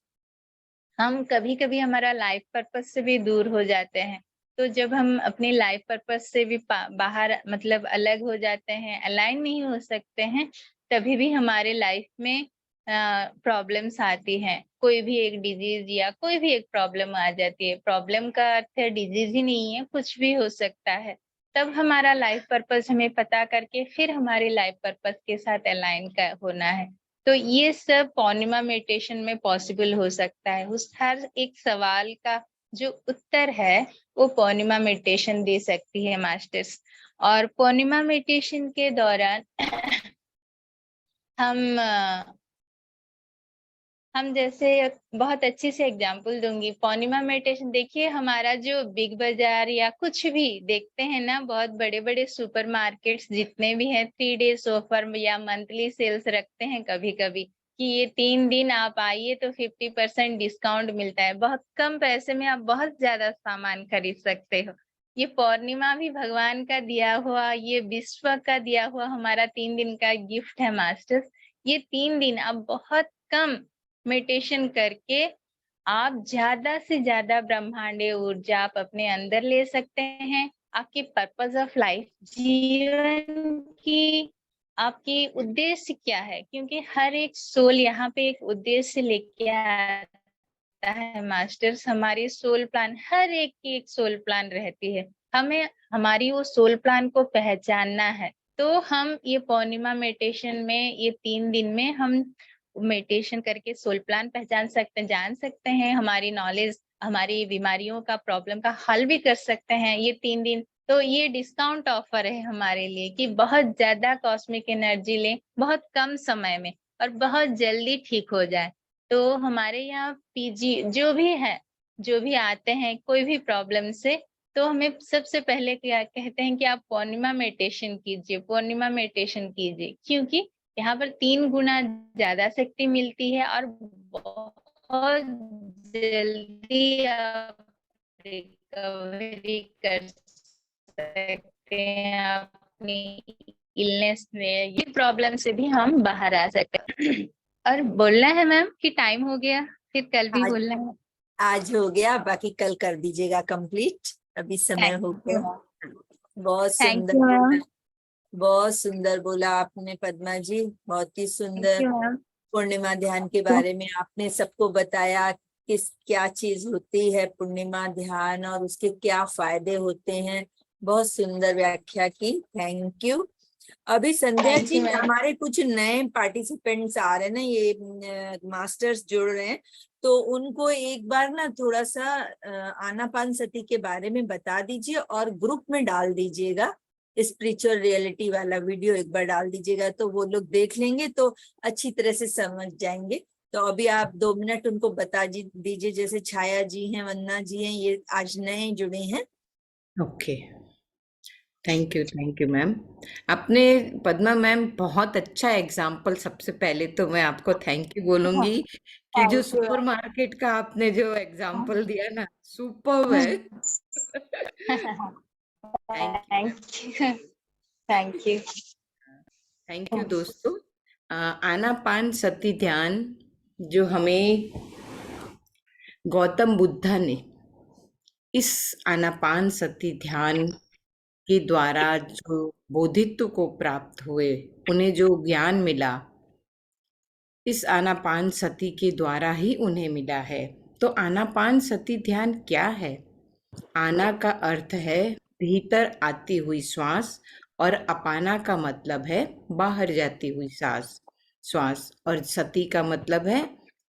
C: हम कभी-कभी हमारा लाइफ पर्पस से भी दूर हो जाते हैं। तो जब हम अपनी लाइफ पर्पस से भी बाहर मतलब अलग हो जाते हैं, अलाइन नहीं हो सकते हैं, तभी भी हमारे लाइफ में प्रॉब्लम्स आती हैं। कोई भी एक डिजीज या कोई भी एक प्रॉब्लम आ जाती है। प्रॉब्लम का अर्थ है डिजीज ही नहीं है, कुछ भी हो सकता है। तब हमारा लाइफ पर्पस हमें पता करके फिर हमारे लाइफ पर्पस के साथ अलाइन होना है। तो ये सब पूर्णिमा मेडिटेशन में पॉसिबल हो सकता है। उस हर एक सवाल का जो उत्तर है वो पूर्णिमा मेडिटेशन दे सकती है मास्टर्स। और पूर्णिमा मेडिटेशन के दौरान हम जैसे बहुत अच्छी से एग्जांपल दूंगी। पूर्णिमा मेडिटेशन देखिए, हमारा जो बिग बाजार या कुछ भी देखते हैं ना, बहुत बड़े बड़े सुपरमार्केट्स जितने भी हैं 3 डेज ऑफर या मंथली सेल्स रखते हैं कभी कभी कि ये 3 दिन आप आइए तो 50% डिस्काउंट मिलता है। बहुत कम पैसे में आप बहुत ज्यादा सामान खरीद सकते हो। ये पूर्णिमा भी भगवान का दिया हुआ, ये विश्व का दिया हुआ हमारा 3 दिन का गिफ्ट है मास्टर्स। ये 3 दिन आप बहुत कम मेडिटेशन करके आप ज्यादा से ज्यादा ब्रह्मांडीय ऊर्जा आप अपने अंदर ले सकते हैं। आपकी पर्पस ऑफ लाइफ, जीवन की आपकी उद्देश्य क्या है? क्योंकि हर एक सोल यहाँ पे एक उद्देश्य लेके आता है मास्टर्स। हमारी सोल प्लान, हर एक की एक सोल प्लान रहती है। हमें हमारी वो सोल प्लान को पहचानना है। तो हम ये पूर्णिमा मेडिटेशन में ये 3 दिन में हम मेडिटेशन करके सोल प्लान पहचान सकते हैं, जान सकते हैं, हमारी नॉलेज हमारी बीमारियों का प्रॉब्लम का हल भी कर सकते हैं ये 3 दिन। तो ये डिस्काउंट ऑफर है हमारे लिए कि बहुत ज्यादा कॉस्मिक एनर्जी लें बहुत कम समय में और बहुत जल्दी ठीक हो जाए। तो हमारे यहाँ पीजी जो भी है, जो भी आते हैं कोई भी प्रॉब्लम से, तो हमें सबसे पहले क्या कहते हैं कि आप पूर्णिमा मेडिटेशन कीजिए, पूर्णिमा मेडिटेशन कीजिए, क्योंकि यहाँ पर 3 गुना ज्यादा शक्ति मिलती है और बहुत जल्दी आप रिकवरी कर सकते हैं अपनी इलनेस में। ये प्रॉब्लम से भी हम बाहर आ सकते हैं। और बोलना है मैम कि टाइम हो गया, फिर कल भी
B: आज
C: बोलना है।
B: आज हो गया, बाकी कल कर दीजिएगा कंप्लीट, अभी समय
C: थैंक
B: हो
C: यू,
B: गया। बहुत
C: थैंक
B: सुंदर
C: यू
B: बोला,
C: मैम,
B: बहुत सुंदर बोला आपने पद्मा जी, बहुत ही
C: थैंक
B: सुंदर।
C: You ma'am.
B: पूर्णिमा ध्यान के बारे में आपने सबको बताया, किस क्या चीज होती है पूर्णिमा ध्यान और उसके क्या फायदे होते हैं। बहुत सुंदर व्याख्या की, थैंक यू। अभी संध्या
C: थैंक
B: जी,
C: यू मैम।
B: हमारे कुछ नए पार्टिसिपेंट्स आ रहे हैं ना, ये मास्टर्स जुड़ रहे हैं, तो उनको एक बार ना थोड़ा सा आनापान सती के बारे में बता दीजिए और ग्रुप में डाल दीजिएगा। स्पिरिचुअल रियलिटी वाला वीडियो एक बार डाल दीजिएगा तो वो लोग देख लेंगे तो अच्छी तरह से समझ जाएंगे। तो अभी आप 2 मिनट उनको बता दीजिए, जैसे छाया जी हैं, वंदना जी हैं, ये आज नए जुड़े हैं।
A: Okay, thank you ma'am. आपने पद्मा मैम बहुत अच्छा एग्जाम्पल, सबसे पहले तो मैं आपको थैंक यू बोलूंगी कि जो
C: थैंक यू।
A: सुपरमार्केट का आपने जो एग्जाम्पल दिया ना, सुपर्ब है। Thank you ma'am.
C: Thank you, thank you.
A: Thank you दोस्तों। आनापान सती ध्यान जो हमें गौतम बुद्धा ने इस आनापान सती ध्यान के द्वारा जो बोधित्व को प्राप्त हुए, उन्हें जो ज्ञान मिला, इस आनापान सती के द्वारा ही उन्हें मिला है। तो आनापान सती ध्यान क्या है? आना का अर्थ है भीतर आती हुई श्वास और अपाना का मतलब है बाहर जाती हुई श्वास, और सती का मतलब है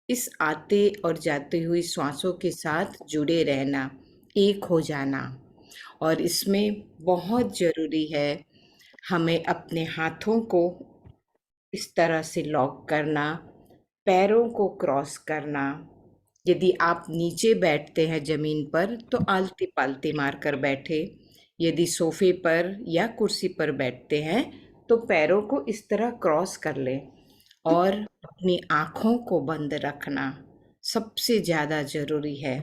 A: इस आते और जाती हुई श्वासों के साथ जुड़े रहना, एक हो जाना। और इसमें बहुत ज़रूरी है हमें अपने हाथों को इस तरह से लॉक करना, पैरों को क्रॉस करना। यदि आप नीचे बैठते हैं ज़मीन पर तो आलती पालती मारकर बैठे, यदि सोफे पर या कुर्सी पर बैठते हैं तो पैरों को इस तरह क्रॉस कर लें, और अपनी आँखों को बंद रखना सबसे ज़्यादा ज़रूरी है,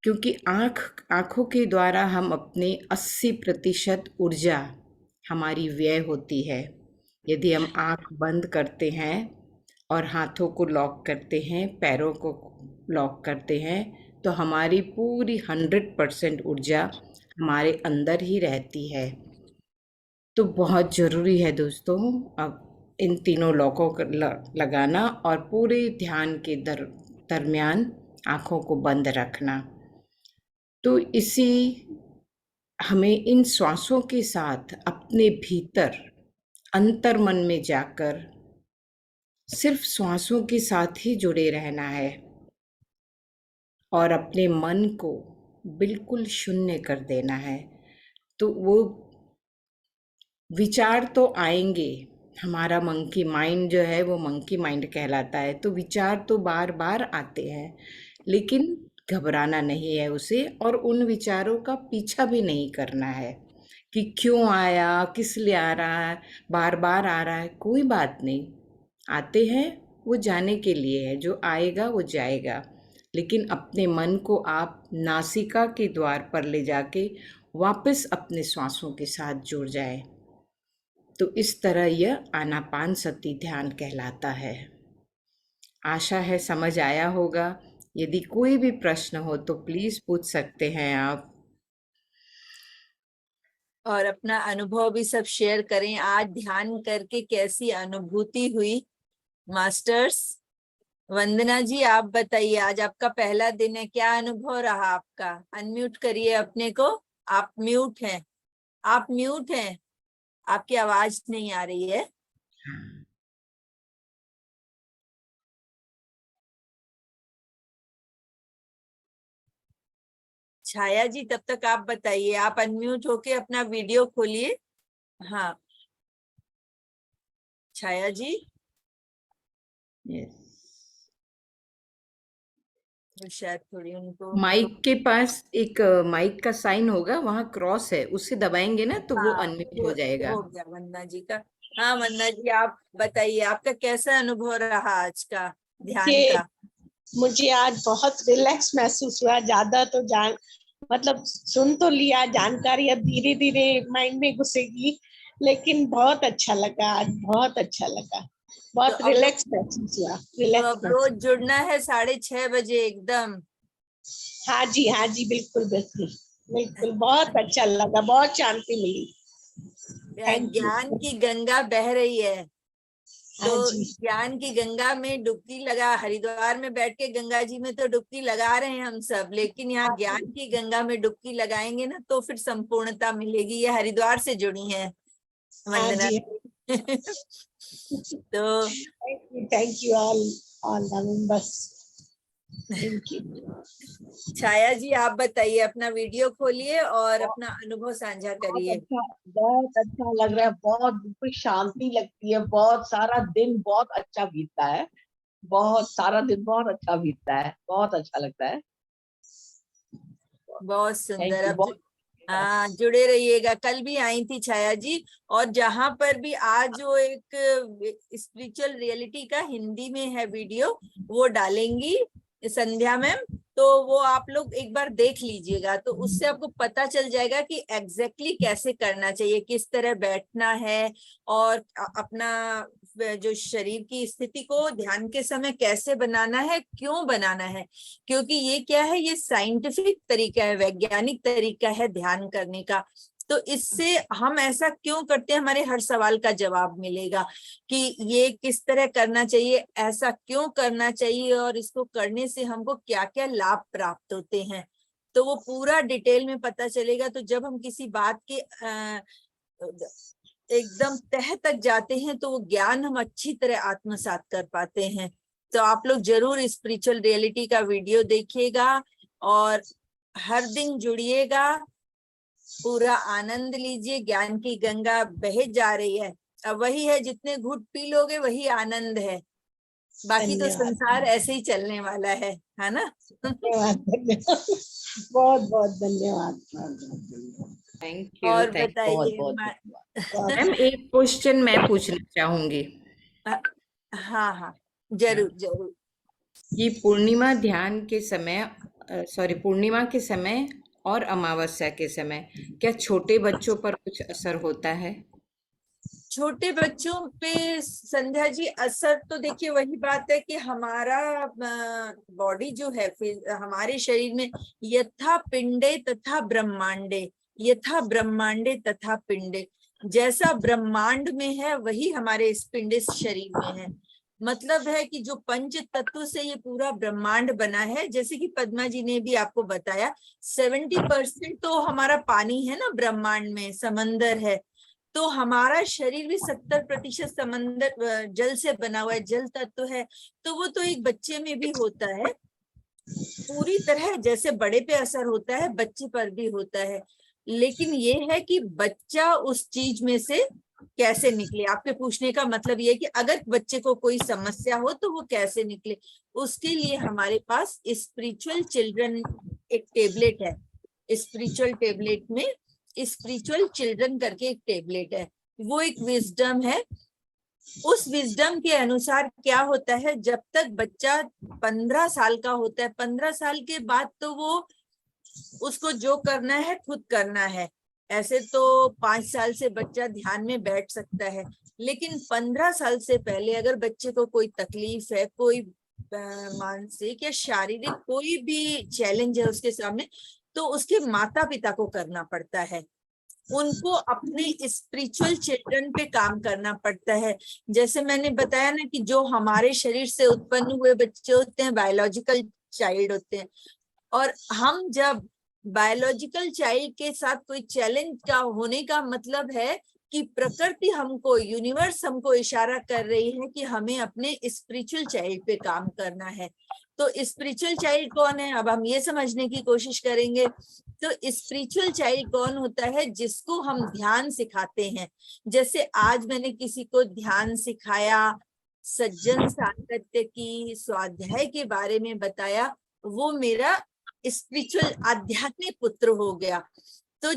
A: क्योंकि आँखों के द्वारा हम अपने 80% ऊर्जा हमारी व्यय होती है। यदि हम आँख बंद करते हैं और हाथों को लॉक करते हैं, पैरों को लॉक करते हैं, तो हमारी पूरी 100% ऊर्जा हमारे अंदर ही रहती है। तो बहुत ज़रूरी है दोस्तों अब इन तीनों लॉकों को लगाना और पूरे ध्यान के दरमियान आँखों को बंद रखना। तो इसी हमें इन श्वासों के साथ अपने भीतर अंतर्मन में जाकर सिर्फ श्वासों के साथ ही जुड़े रहना है और अपने मन को बिल्कुल शून्य कर देना है। तो वो विचार तो आएंगे, हमारा मंकी माइंड जो है वो मंकी माइंड कहलाता है, तो विचार तो बार बार आते हैं, लेकिन घबराना नहीं है उसे, और उन विचारों का पीछा भी नहीं करना है कि क्यों आया, किस लिए आ रहा है, बार बार आ रहा है। कोई बात नहीं, आते हैं वो जाने के लिए है, जो आएगा वो जाएगा। लेकिन अपने मन को आप नासिका के द्वार पर ले जाके वापस अपने श्वासों के साथ जुड़ जाए। तो इस तरह यह आनापान सती ध्यान कहलाता है। आशा है समझ आया होगा। यदि कोई भी प्रश्न हो तो प्लीज पूछ सकते हैं आप।
B: और अपना अनुभव भी सब शेयर करें, आज ध्यान करके कैसी अनुभूति हुई। मास्टर्स, वंदना जी आप बताइए, आज आपका पहला दिन है, क्या अनुभव रहा आपका? अनम्यूट करिए अपने को। आप म्यूट हैं, आप म्यूट हैं, आपकी आवाज नहीं आ रही है। छाया जी तब तक आप बताइए, आप अनम्यूट होके अपना वीडियो खोलिए। हाँ छाया जी।
A: यस,
B: तो शायद थोड़ी उनको
A: माइक के पास एक माइक का साइन होगा, वहां क्रॉस है, उससे दबाएंगे ना तो वो
B: हाँ
A: अनम्यूट हो जाएगा।
B: हो गया वंदना जी का। हाँ वंदना जी आप बताइए, आपका कैसा अनुभव रहा आज का ध्यान
D: मुझे
B: का?
D: मुझे आज बहुत रिलैक्स महसूस हुआ। ज्यादा तो मतलब सुन तो लिया, जानकारी अब धीरे धीरे माइंड में घुसेगी, लेकिन बहुत अच्छा लगा आज, बहुत अच्छा लगा,
B: तो
D: बहुत
B: अब
D: रिलैक्स महसूस हुआ,
B: तो
D: रिलैक्स
B: अब
D: महसूस।
B: रोज जुड़ना है 6:30 बजे एकदम।
D: हाँ जी, हाँ जी, बिल्कुल बिल्कुल बिल्कुल, बहुत अच्छा लगा, बहुत शांति मिली। Thank you.
B: ज्ञान की गंगा बह रही है,
D: हाँ
B: तो
D: जी,
B: ज्ञान की गंगा में डुबकी लगा। हरिद्वार में बैठ के गंगा जी में तो डुबकी लगा रहे हैं हम सब, लेकिन यहाँ
D: हाँ
B: ज्ञान
D: जी,
B: की गंगा में डुबकी लगाएंगे ना तो फिर संपूर्णता मिलेगी। ये हरिद्वार से जुड़ी है
D: हाँ
B: वंदना।
D: जी।
B: तो
D: thank you all the members, thank you.
B: Chhaya ji आप बताइए, अपना वीडियो खोलिए और अपना अनुभव साझा करिए।
E: बहुत अच्छा लग रहा है, बहुत बिल्कुल शांति लगती है, बहुत सारा दिन बहुत अच्छा बीतता है, बहुत सारा दिन बहुत अच्छा बीतता है, बहुत अच्छा लगता है।
B: बहुत
E: थैंक
B: सुंदर।
E: यू
B: अब
E: बहुत।
B: हाँ जुड़े रहिएगा। कल भी आई थी छाया जी, और जहां पर भी आज जो एक स्पिरिचुअल रियलिटी का हिंदी में है वीडियो, वो डालेंगी संध्या मैम, तो वो आप लोग एक बार देख लीजिएगा, तो उससे आपको पता चल जाएगा कि एग्जैक्टली कैसे करना चाहिए, किस तरह बैठना है, और अपना जो शरीर की स्थिति को ध्यान के समय कैसे बनाना है, क्यों बनाना है। क्योंकि ये क्या है, ये साइंटिफिक तरीका है, वैज्ञानिक तरीका है ध्यान करने का। तो इससे हम ऐसा क्यों करते हैं, हमारे हर सवाल का जवाब मिलेगा कि ये किस तरह करना चाहिए, ऐसा क्यों करना चाहिए, और इसको करने से हमको क्या क्या लाभ प्राप्त होते हैं, तो वो पूरा डिटेल में पता चलेगा। तो जब हम किसी बात के एकदम तह तक जाते हैं तो वो ज्ञान हम अच्छी तरह आत्मसात कर पाते हैं। तो आप लोग जरूर स्पिरिचुअल रियलिटी का वीडियो देखिएगा और हर दिन जुड़िएगा, पूरा आनंद लीजिए। ज्ञान की गंगा बहे जा रही है, अब वही है, जितने घूंट पी लोगे वही आनंद है, बाकी तो
D: धन्यवाद।
B: संसार ऐसे ही चलने वाला है ना।
D: धन्यवाद, धन्यवाद, बहुत बहुत धन्यवाद।
A: थैंक यू,
B: और
A: थैंक
B: बताइए
E: बहुत धन्यवाद।
A: मैम। एक क्वेश्चन मैं पूछना चाहूंगी
B: हाँ हाँ जरूर जरूर।
A: कि पूर्णिमा ध्यान के समय, पूर्णिमा के समय और अमावस्या के समय क्या छोटे बच्चों पर कुछ असर होता है?
B: छोटे बच्चों पे संध्या जी असर तो देखिए वही बात है कि हमारा बॉडी जो है, फिर हमारे शरीर में यथा पिंडे तथा ब्रह्मांडे, यथा ब्रह्मांडे तथा पिंडे, जैसा ब्रह्मांड में है वही हमारे इस पिंडे शरीर में है। मतलब है कि जो पंच तत्व से ये पूरा ब्रह्मांड बना है, जैसे कि पद्मा जी ने भी आपको बताया 70% तो हमारा पानी है ना ब्रह्मांड में, समंदर है, तो हमारा शरीर भी 70% समंदर जल से बना हुआ है, जल तत्व है। तो वो तो एक बच्चे में भी होता है, पूरी तरह जैसे बड़े पे असर होता है बच्चे पर भी होता है। लेकिन ये है कि बच्चा उस चीज में से कैसे निकले। आपके पूछने का मतलब ये है कि अगर बच्चे को कोई समस्या हो तो वो कैसे निकले, उसके लिए हमारे पास स्पिरिचुअल चिल्ड्रन एक टेबलेट है। स्पिरिचुअल टेबलेट में स्पिरिचुअल चिल्ड्रन करके एक टेबलेट है, वो एक विजडम है। उस विजडम के अनुसार क्या होता है, जब तक बच्चा 15 साल का होता है, 15 साल के बाद तो वो उसको जो करना है खुद करना है। ऐसे तो 5 साल से बच्चा ध्यान में बैठ सकता है, लेकिन 15 साल से पहले अगर बच्चे को कोई तकलीफ है, कोई मानसिक या शारीरिक कोई भी चैलेंज है उसके सामने, तो उसके माता पिता को करना पड़ता है, उनको अपने स्पिरिचुअल चिल्ड्रन पे काम करना पड़ता है। जैसे मैंने बताया ना कि जो हमारे शरीर से उत्पन्न हुए बच्चे होते हैं बायोलॉजिकल चाइल्ड होते हैं, और हम जब बायोलॉजिकल चाइल्ड के साथ कोई चैलेंज का होने का मतलब है कि प्रकृति हमको, यूनिवर्स हमको इशारा कर रही है कि हमें अपने स्पिरिचुअल चाइल्ड पे काम करना है। तो स्पिरिचुअल चाइल्ड कौन है, अब हम ये समझने की कोशिश करेंगे। तो स्पिरिचुअल चाइल्ड कौन होता है, जिसको हम ध्यान सिखाते हैं। जैसे आज मैंने किसी को ध्यान सिखाया, सज्जन सांगत्य की, स्वाध्याय के बारे में बताया, वो मेरा स्पिरिचुअल आध्यात्मिक पुत्र हो गया। तो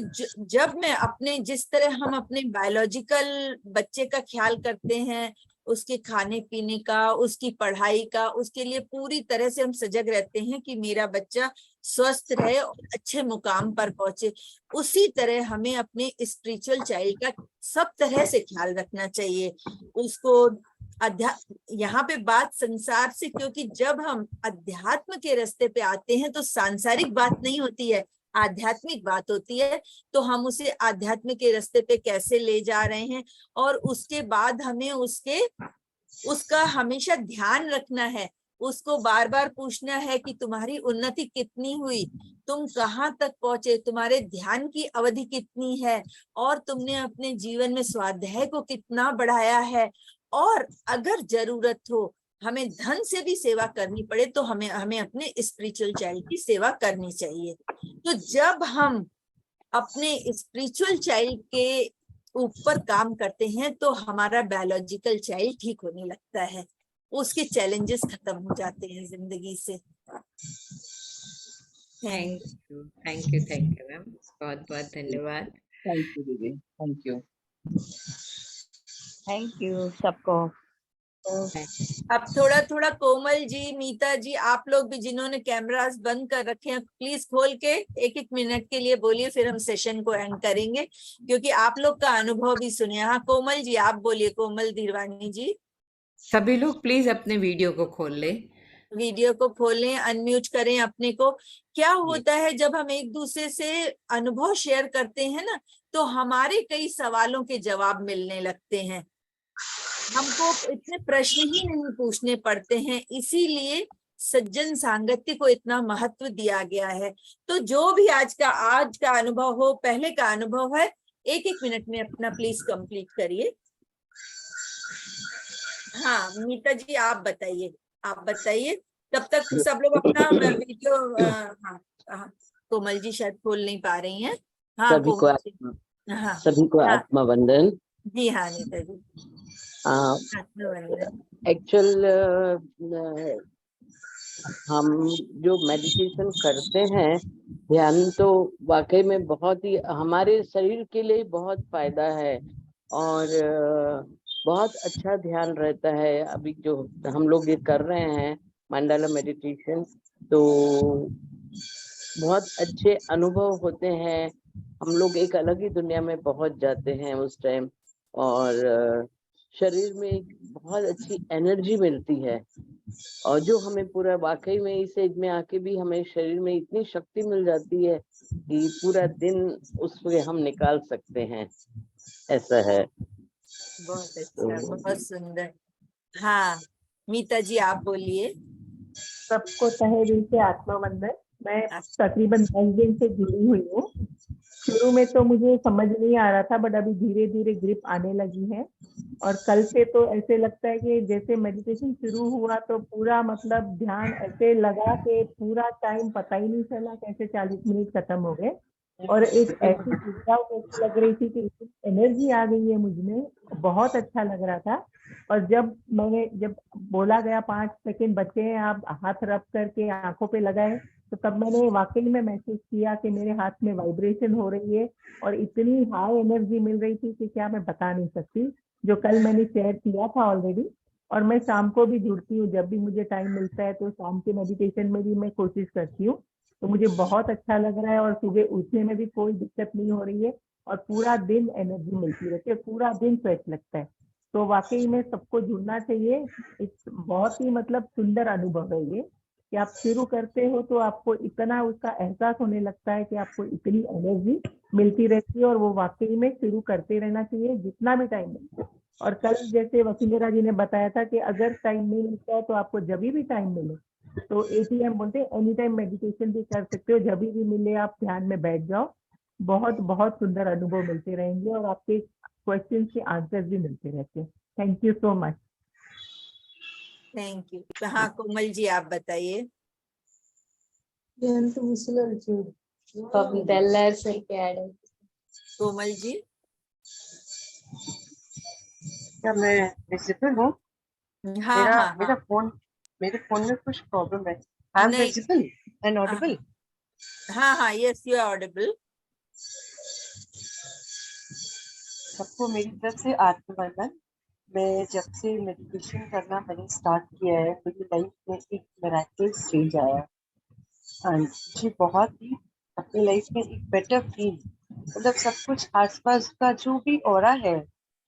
B: जब मैं अपने, जिस तरह हम अपने बायोलॉजिकल बच्चे का ख्याल करते हैं, उसके खाने पीने का, उसकी पढ़ाई का, उसके लिए पूरी तरह से हम सजग रहते हैं कि मेरा बच्चा स्वस्थ रहे और अच्छे मुकाम पर पहुंचे, उसी तरह हमें अपने स्पिरिचुअल चाइल्ड का सब तरह से ख्याल रखना चाहिए। उसको यहाँ पे बात संसार से, क्योंकि जब हम अध्यात्म के रास्ते पे आते हैं तो सांसारिक बात नहीं होती है, आध्यात्मिक बात होती है। तो हम उसे आध्यात्म के रास्ते पे कैसे ले जा रहे हैं, और उसके बाद हमें उसका हमेशा ध्यान रखना है, उसको बार बार पूछना है कि तुम्हारी उन्नति कितनी हुई, तुम कहाँ तक पहुंचे, तुम्हारे ध्यान की अवधि कितनी है, और तुमने अपने जीवन में स्वाध्याय को कितना बढ़ाया है। और अगर जरूरत हो, हमें धन से भी सेवा करनी पड़े, तो हमें अपने स्पिरिचुअल चाइल्ड की सेवा करनी चाहिए। तो जब हम अपने स्पिरिचुअल चाइल्ड के ऊपर काम करते हैं तो हमारा बायोलॉजिकल चाइल्ड ठीक होने लगता है, उसके चैलेंजेस खत्म हो जाते हैं जिंदगी से।
A: Thank you, thank you, thank you ma'am, बहुत बहुत धन्यवाद।
E: थैंक यू दीदी, थैंक यू सबको।
B: अब थोड़ा थोड़ा कोमल जी, मीता जी, आप लोग भी जिन्होंने कैमरास बंद कर रखे हैं, प्लीज खोल के 1-1 मिनट के लिए बोलिए, फिर हम सेशन को एंड करेंगे, क्योंकि आप लोग का अनुभव भी सुने। हाँ कोमल जी आप बोलिए, कोमल धीरवानी जी।
A: सभी लोग प्लीज अपने वीडियो को खोल ले,
B: वीडियो को खोलें, अनम्यूट करें अपने को। क्या होता है जब हम एक दूसरे से अनुभव शेयर करते हैं ना, तो हमारे कई सवालों के जवाब मिलने लगते हैं, हमको इतने प्रश्न ही नहीं पूछने पड़ते हैं। इसीलिए सज्जन सांगत्य को इतना महत्व दिया गया है। तो जो भी आज का अनुभव हो, पहले का अनुभव है, एक एक मिनट में अपना प्लीज कंप्लीट करिए। हाँ मीता जी आप बताइए तब तक सब लोग अपना वीडियो। हाँ हाँ, कोमल जी शायद खोल नहीं पा रही हैं। हाँ
F: सभी को
B: कोमल जी। हाँ
F: सभी को
B: हाँ
F: आत्मा वंदन।
B: जी हाँ नीता जी आत्मवंदन।
F: एक्चुअल हम जो मेडिटेशन करते हैं, ध्यान तो वाकई में बहुत ही हमारे शरीर के लिए बहुत फायदा है और बहुत अच्छा ध्यान रहता है। अभी जो हम लोग ये कर रहे हैं मंडाला मेडिटेशन, तो बहुत अच्छे अनुभव होते हैं। हम लोग एक अलग ही दुनिया में पहुंच जाते हैं उस टाइम, और शरीर में एक बहुत अच्छी एनर्जी मिलती है, और जो हमें पूरा वाकई में इस एज में आके भी हमें शरीर में इतनी शक्ति मिल जाती है कि पूरा दिन उसमें हम निकाल सकते हैं, ऐसा है।
B: बहुत अच्छा, बहुत सुंदर। हाँ मीता जी आप बोलिए।
D: सबको तहे दिल से आत्मा वंदन। मैं तकरीबन 10 दिन से जुड़ी हुई हूँ। शुरू में तो मुझे समझ नहीं आ रहा था, बट अभी धीरे धीरे ग्रिप आने लगी है। और कल से तो ऐसे लगता है कि जैसे मेडिटेशन शुरू हुआ तो पूरा मतलब ध्यान ऐसे लगा कि पूरा टाइम पता ही नहीं चला, कैसे 40 मिनट खत्म हो गए। और एक ऐसी ऊर्जा जैसी लग रही थी कि इतनी एनर्जी आ गई है मुझ में, बहुत अच्छा लग रहा था। और जब बोला गया 5 सेकंड बचे हैं, आप हाथ रब करके आंखों पे लगाए, तो तब मैंने वाकई में महसूस किया कि मेरे हाथ में वाइब्रेशन हो रही है और इतनी हाई एनर्जी मिल रही थी कि क्या मैं बता नहीं सकती, जो कल मैंने शेयर किया था ऑलरेडी। और मैं शाम को भी जुड़ती हूँ, जब भी मुझे टाइम मिलता है तो शाम के मेडिटेशन में भी मैं कोशिश करती हूँ। तो मुझे बहुत अच्छा लग रहा है और सुबह उठने में भी कोई दिक्कत नहीं हो रही है और पूरा दिन एनर्जी मिलती रहती है, पूरा दिन फ्रेश लगता है। तो वाकई में सबको जुड़ना चाहिए। एक बहुत ही मतलब सुंदर अनुभव है ये, कि आप शुरू करते हो तो आपको इतना उसका एहसास होने लगता है कि आपको इतनी एनर्जी मिलती रहती है, और वो वाकई में शुरू करते रहना चाहिए जितना भी टाइम मिलता है। और कल जैसे वसुंधरा जी ने बताया था कि अगर टाइम नहीं मिलता है तो आपको जब भी टाइम मिले, तो एटीएम बोलते हैं, एनी टाइम मेडिटेशन भी कर सकते हो, जब भी मिले आप ध्यान में बैठ जाओ। बहुत बहुत सुंदर अनुभव मिलते रहेंगे और आपके क्वेश्चन के आंसर भी मिलते रहते हैं। Thank you so much.
B: Thank you. हाँ कोमल जी आप बताइए। कोमल जी
G: क्या मैं विजिबल हूँ?
B: हाँ हाँ
G: मेरा
B: हाँ
G: मेरे फोन में कुछ प्रॉब्लम है। आई एम
B: नहीं
G: विजिबल एंड
B: हाँ
G: ऑडिबल।
B: हाँ यस यू आर ऑडिबल।
G: सबको मेरी तरफ से आत्मवंदन। मैं जब से मेडिटेशन करना मैंने स्टार्ट किया है, मेरी लाइफ में एक मिरेकल्स चेंज आया और मुझे बहुत ही अपनी लाइफ में एक बेटर फील, मतलब सब कुछ आसपास का जो भी ऑरा है,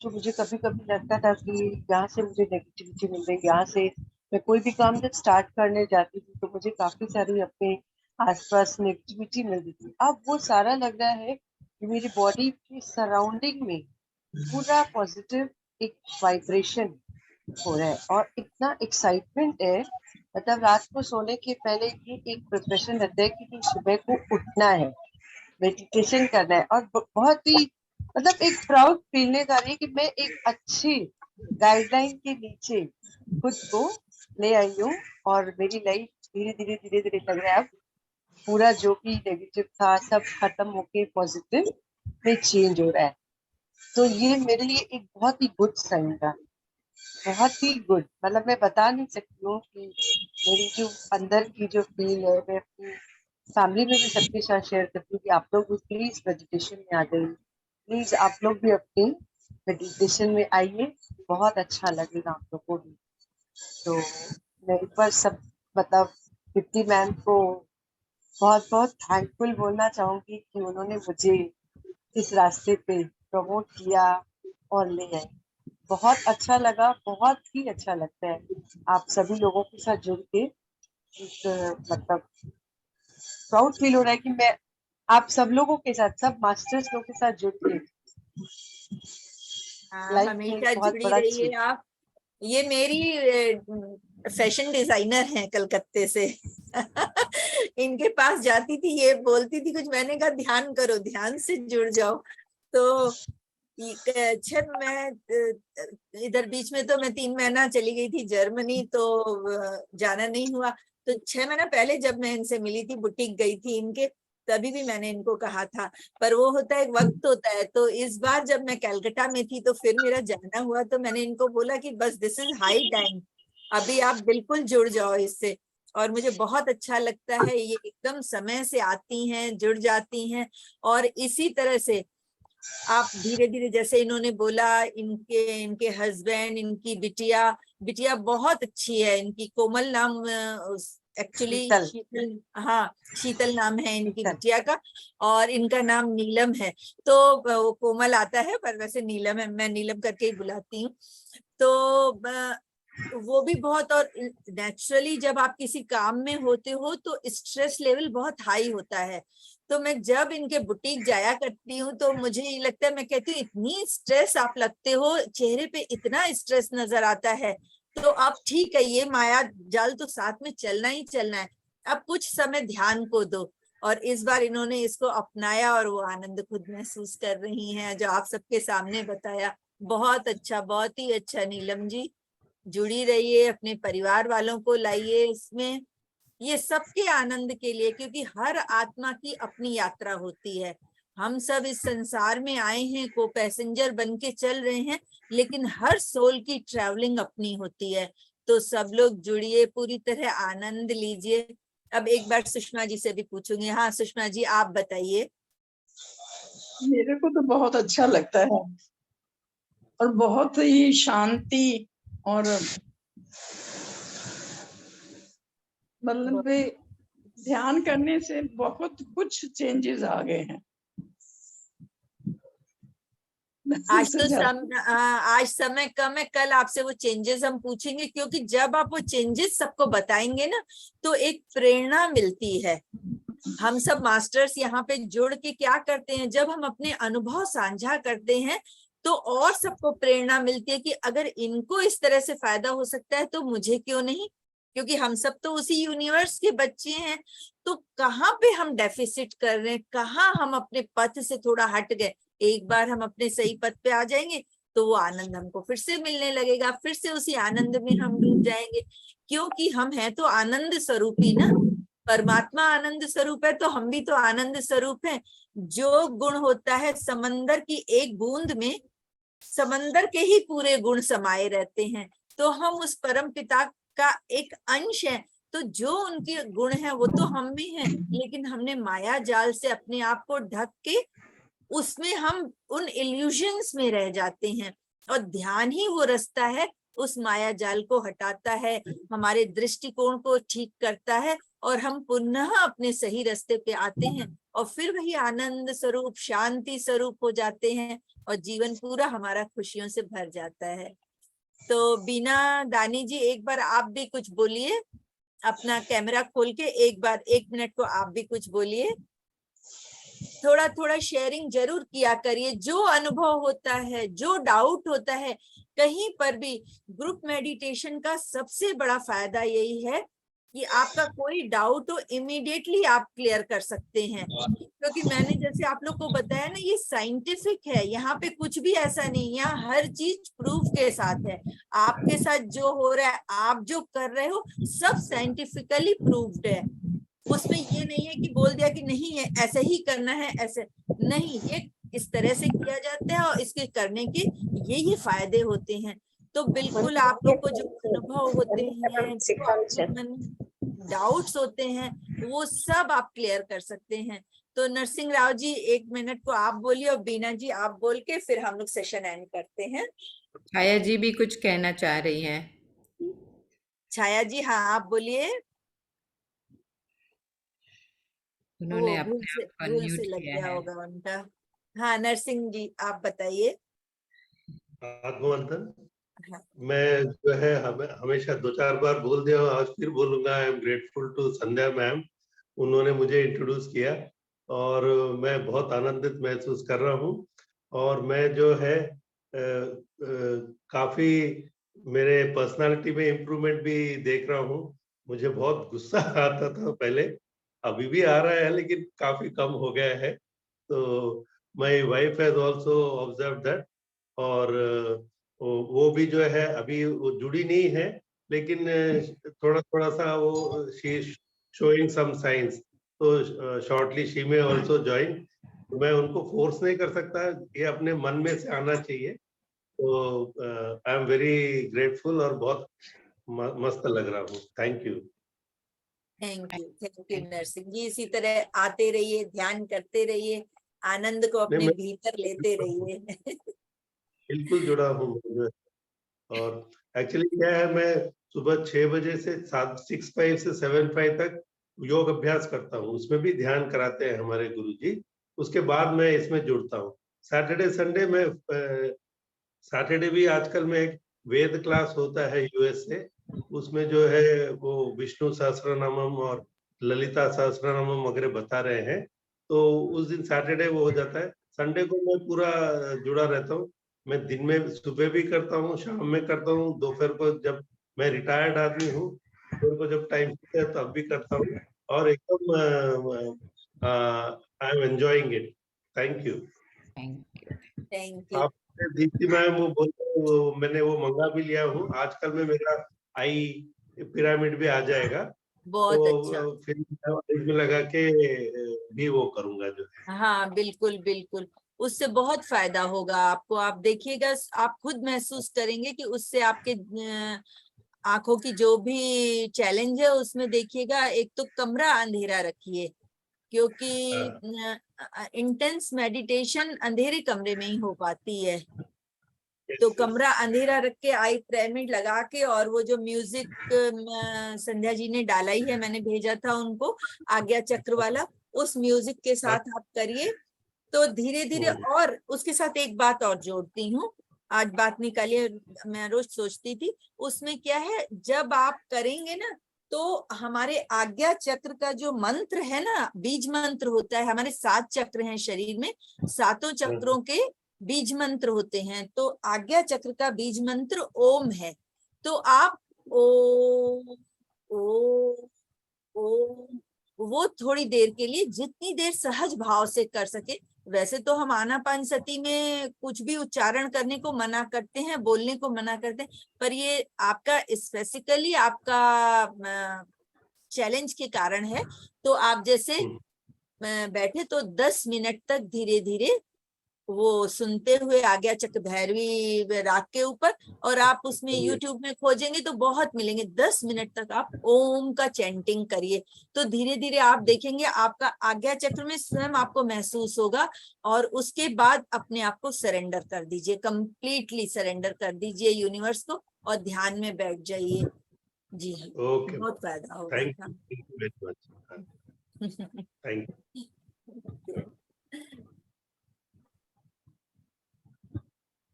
G: जो मुझे कभी कभी लगता था कि यहाँ से मुझे नेगेटिविटी मिल रही, यहाँ से मैं कोई भी काम जब स्टार्ट करने जाती थी तो मुझे काफी सारी अपने आसपास नेगेटिविटी मिल रही थी। अब वो सारा लग रहा है कि मेरी बॉडी की सराउंडिंग में पूरा पॉजिटिव एक वाइब्रेशन हो रहा है और इतना एक्साइटमेंट है। मतलब रात को सोने के पहले ही एक प्रिपरेशन रहता है कि सुबह को उठना है, मेडिटेशन करना है, और बहुत ही मतलब एक प्राउड फीलिंग आ रही है कि मैं एक अच्छी गाइडलाइन के नीचे खुद को ले आई हूँ और मेरी लाइफ धीरे धीरे लग रहा है अब पूरा जो भी नेगेटिव था सब खत्म होके पॉजिटिव में चेंज हो रहा है। तो ये मेरे लिए एक बहुत ही गुड साइन था, बहुत ही गुड। मतलब मैं बता नहीं सकती हूँ कि मेरी जो अंदर की जो फील है, मैं अपनी फैमिली में भी सबके साथ शेयर करती हूँ कि आप लोग भी प्लीज मेडिटेशन में आ जाइए, प्लीज आप लोग भी अपनी मेडिटेशन में आइए, बहुत अच्छा लगेगा आप लोगों को भी। तो मैं एक बार सब मतलब दीप्ति मैम को बहुत बहुत थैंकफुल बोलना चाहूंगी कि उन्होंने मुझे इस रास्ते पे प्रमोट किया और ले आए। बहुत अच्छा लगा, बहुत ही अच्छा लगता है आप सभी लोगों के साथ जुड़ के। एक मतलब प्राउड फील हो रहा है कि मैं आप सब लोगों के साथ, सब मास्टर्स लोगों के साथ जुड़ के लाइफ में
B: हमेशा
G: एक बहुत
B: जुड़ी
G: बड़ा
B: रहिए आप। ये मेरी फैशन डिजाइनर हैं कलकत्ते से इनके पास जाती थी, ये बोलती थी कुछ, मैंने कहा ध्यान करो, ध्यान से जुड़ जाओ। तो मैं इधर बीच में तो मैं 3 महीना चली गई थी जर्मनी, तो जाना नहीं हुआ। तो 6 महीना पहले जब मैं इनसे मिली थी, बुटीक गई थी इनके, तभी भी मैंने इनको कहा था, पर वो होता है, एक वक्त होता है। तो इस बार जब मैं कलकत्ता में थी तो फिर मेरा जाना हुआ, तो मैंने इनको बोला कि बस दिस इज हाई टाइम, अभी आप बिल्कुल जुड़ जाओ इससे। और मुझे बहुत अच्छा लगता है, ये एकदम समय से आती हैं, जुड़ जाती हैं। और इसी तरह से आप धीरे धीरे, जैसे इन्होंने बोला, इनके इनके हस्बैंड, इनकी बिटिया बिटिया बहुत अच्छी है इनकी, कोमल नाम, एक्चुअली
G: शीतल।
B: शीतल, हाँ शीतल नाम है इनकी
G: शीतल।
B: बिटिया का, और इनका नाम नीलम है। तो वो कोमल आता है, पर वैसे नीलम है, मैं नीलम करके ही बुलाती हूँ। तो वो भी बहुत, और नेचुरली जब आप किसी काम में होते हो तो स्ट्रेस लेवल बहुत हाई होता है। तो मैं जब इनके बुटीक जाया करती हूँ तो मुझे ये लगता है, मैं कहती हूँ इतनी स्ट्रेस आप लगते हो, चेहरे पे इतना स्ट्रेस नजर आता है। तो आप ठीक है, ये माया जाल तो साथ में चलना ही चलना है, अब कुछ समय ध्यान को दो। और इस बार इन्होंने इसको अपनाया और वो आनंद खुद महसूस कर रही हैं, जो आप सबके सामने बताया। बहुत अच्छा, बहुत ही अच्छा नीलम जी, जुड़ी रहिए, अपने परिवार वालों को लाइए इसमें, ये सबके आनंद के लिए, क्योंकि हर आत्मा की अपनी यात्रा होती है। हम सब इस संसार में आए हैं, को पैसेंजर बन के चल रहे हैं, लेकिन हर सोल की ट्रैवलिंग अपनी होती है। तो सब लोग जुड़िए, पूरी तरह आनंद लीजिए। अब एक बार सुषमा जी से भी पूछूंगी। हाँ सुषमा जी, आप बताइए।
H: मेरे को तो बहुत अच्छा लगता है, और बहुत ही शांति, और मतलब ध्यान करने से बहुत कुछ चेंजेस आ गए हैं।
B: आज तो आज समय कम है, कल आपसे वो चेंजेस हम पूछेंगे, क्योंकि जब आप वो चेंजेस सबको बताएंगे ना, तो एक प्रेरणा मिलती है। हम सब मास्टर्स यहाँ पे जुड़ के क्या करते हैं, जब हम अपने अनुभव साझा करते हैं तो और सबको प्रेरणा मिलती है कि अगर इनको इस तरह से फायदा हो सकता है तो मुझे क्यों नहीं, क्योंकि हम सब तो उसी यूनिवर्स के बच्चे हैं। तो कहाँ पे हम डेफिसिट कर रहे हैं, कहाँ हम अपने पथ से थोड़ा हट गए, एक बार हम अपने सही पथ पे आ जाएंगे तो वो आनंद हमको फिर से मिलने लगेगा, फिर से उसी आनंद में हम डूब जाएंगे। क्योंकि हम हैं तो आनंद स्वरूपी ना, परमात्मा आनंद स्वरूप है, तो हम भी तो आनंद स्वरूप हैं। जो गुण होता है समंदर की एक बूंद में, समंदर के ही पूरे गुण समाये रहते हैं। तो हम उस परम पिता का एक अंश है, तो जो उनके गुण है वो तो हम में है, लेकिन हमने माया जाल से अपने आप को ढक के उसमें हम उन इल्यूजन्स में रह जाते हैं। और ध्यान ही वो रास्ता है, उस माया जाल को हटाता है, हमारे दृष्टिकोण को ठीक करता है, और हम पुनः अपने सही रास्ते पे आते हैं, और फिर वही आनंद स्वरूप, शांति स्वरूप हो जाते हैं, और जीवन पूरा हमारा खुशियों से भर जाता है। तो बीना दानी जी, एक बार आप भी कुछ बोलिए, अपना कैमरा खोल के एक बार 1 मिनट को आप भी कुछ बोलिए, थोड़ा थोड़ा शेयरिंग जरूर किया करिए, जो अनुभव होता है, जो डाउट होता है कहीं पर भी। ग्रुप मेडिटेशन का सबसे बड़ा फायदा यही है कि आपका कोई डाउट हो इमीडिएटली आप क्लियर कर सकते हैं, क्योंकि मैंने जैसे आप लोग को बताया ना, ये साइंटिफिक है, यहाँ पे कुछ भी ऐसा नहीं, यहाँ हर चीज प्रूफ के साथ है। आपके साथ जो हो रहा है, आप जो कर रहे हो, सब साइंटिफिकली प्रूव्ड है। उसमें ये नहीं है कि बोल दिया कि नहीं है ऐसे ही करना है, ऐसे नहीं, ये इस तरह से किया जाता है और इसके करने के यही फायदे होते हैं। तो बिल्कुल आप लोग को जो अनुभव होते हैं, जो आपके मन डाउट्स होते हैं, वो सब आप क्लियर कर सकते हैं। तो नरसिंह राव जी 1 मिनट को आप बोलिए, और बीना जी आप बोल के फिर हम लोग सेशन एंड करते हैं।
A: छाया जी भी कुछ कहना चाह रही हैं।
B: छाया जी, हाँ आप बोलिए।
A: उन्होंने
B: वो
A: अपने आप को
B: भूल से
A: अनम्यूट
B: लग
A: किया
B: गया
A: है।
B: होगा उनका। हाँ नरसिंह जी आप बताइए।
I: आत्मवंतन,
B: हाँ।
I: मैं जो है हमेशा 2-4 बार बोल दिया, आज फिर बोलूंगा। I am grateful to Sandhya ma'am, उन्होंने मुझे इंट्रोड्यूस किया और मैं बहुत आनंदित महसूस कर रहा हूँ। और मैं जो है काफी मेरे पर्सनालिटी में इम्प्रूवमेंट भी देख रहा हूँ। मुझे बहुत गुस्सा आता था पहले, अभी भी आ रहा है लेकिन काफी कम हो गया है। तो my wife has also observe that, और वो भी जो है अभी वो जुड़ी नहीं है, लेकिन थोड़ा थोड़ा सा वो शी शोइंग सम साइंस, तो shortly she may also join. मैं उनको फोर्स नहीं कर सकता, ये अपने मन में से आना चाहिए। तो आई एम वेरी ग्रेटफुल और बहुत मस्त लग रहा हूँ। Thank you.
B: Thank you Narasimha ji. इसी तरह आते रहिए, ध्यान करते रहिए, आनंद को अपने
I: मैं
B: भीतर लेते रहिए।
I: बिल्कुल जुड़ा हूँ। और एक्चुअली क्या है, मैं सुबह 6 बजे से 6:05 से 7:05 तक योग अभ्यास करता हूँ। उसमें भी ध्यान कराते हैं हमारे गुरुजी। उसके बाद मैं इसमें जुड़ता हूँ। सैटरडे संडे में सैटरडे भी आजकल में एक वेद क्लास होता है यूएस से, उसमें जो है वो विष्णु सहस्त्रनामम और ललिता सहस्त्रनामम वगैरह बता रहे हैं, तो उस दिन सैटरडे वो हो जाता है। संडे को मैं पूरा जुड़ा रहता हूँ। मैं दिन में सुबह भी करता हूँ, शाम में करता हूँ, दोपहर को जब मैं रिटायर्ड आदमी हूँ, दोपहर को जब टाइम मिलता है तब भी करता हूँ, और एकदम I am enjoying it. Thank you.
B: Thank you.
I: आप दीप्ति मैम वो बोलते हैं, वो मैंने वो मंगा भी लिया हूँ। आजकल में मेरा आई पिरामिड भी आ जाएगा,
B: बहुत अच्छा।
I: तो फिर इसमें लगा के भी वो करूंगा जो है।
B: हाँ बिल्कुल बिल्कुल, उससे बहुत फायदा होगा आपको। आप देखिएगा, आप खुद महसूस करेंगे कि उससे आपके आंखों की जो भी चैलेंज है उसमें देखिएगा। एक तो कमरा अंधेरा रखिए, क्योंकि इंटेंस मेडिटेशन अंधेरे कमरे में ही हो पाती है। तो कमरा अंधेरा रख के आई पिरामिड लगा के, और वो जो म्यूजिक संध्या जी ने डाला ही है, मैंने भेजा था उनको, आज्ञा चक्र वाला, उस म्यूजिक के साथ आप करिए तो धीरे धीरे। और उसके साथ एक बात और जोड़ती हूँ, आज बात निकालिए, मैं रोज सोचती थी उसमें क्या है, जब आप करेंगे ना तो हमारे आज्ञा चक्र का जो मंत्र है ना, बीज मंत्र होता है। हमारे 7 चक्र हैं शरीर में, 7 चक्रों के बीज मंत्र होते हैं। तो आज्ञा चक्र का बीज मंत्र ओम है। तो आप ओ वो थोड़ी देर के लिए, जितनी देर सहज भाव से कर सके। वैसे तो हम आनापान सती में कुछ भी उच्चारण करने को मना करते हैं, बोलने को मना करते हैं, पर ये आपका स्पेसिफिकली आपका चैलेंज के कारण है। तो आप जैसे बैठे तो 10 मिनट तक धीरे धीरे वो सुनते हुए आज्ञा चक्र भैरवी राग के ऊपर, और आप उसमें YouTube में खोजेंगे तो बहुत मिलेंगे। 10 मिनट तक आप ओम का चैंटिंग करिए, तो धीरे धीरे आप देखेंगे आपका आज्ञा चक्र में स्वयं आपको महसूस होगा। और उसके बाद अपने आप को सरेंडर कर दीजिए, कंप्लीटली सरेंडर कर दीजिए यूनिवर्स को, और ध्यान में बैठ जाइए। जी हाँ, बहुत फायदा होगा।
I: Thank you very much. Thank you.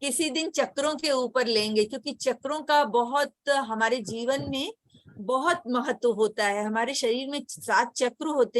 B: किसी दिन चक्रों के ऊपर लेंगे, क्योंकि चक्रों का बहुत हमारे जीवन में बहुत महत्व होता है। हमारे शरीर में 7 चक्र होते हैं।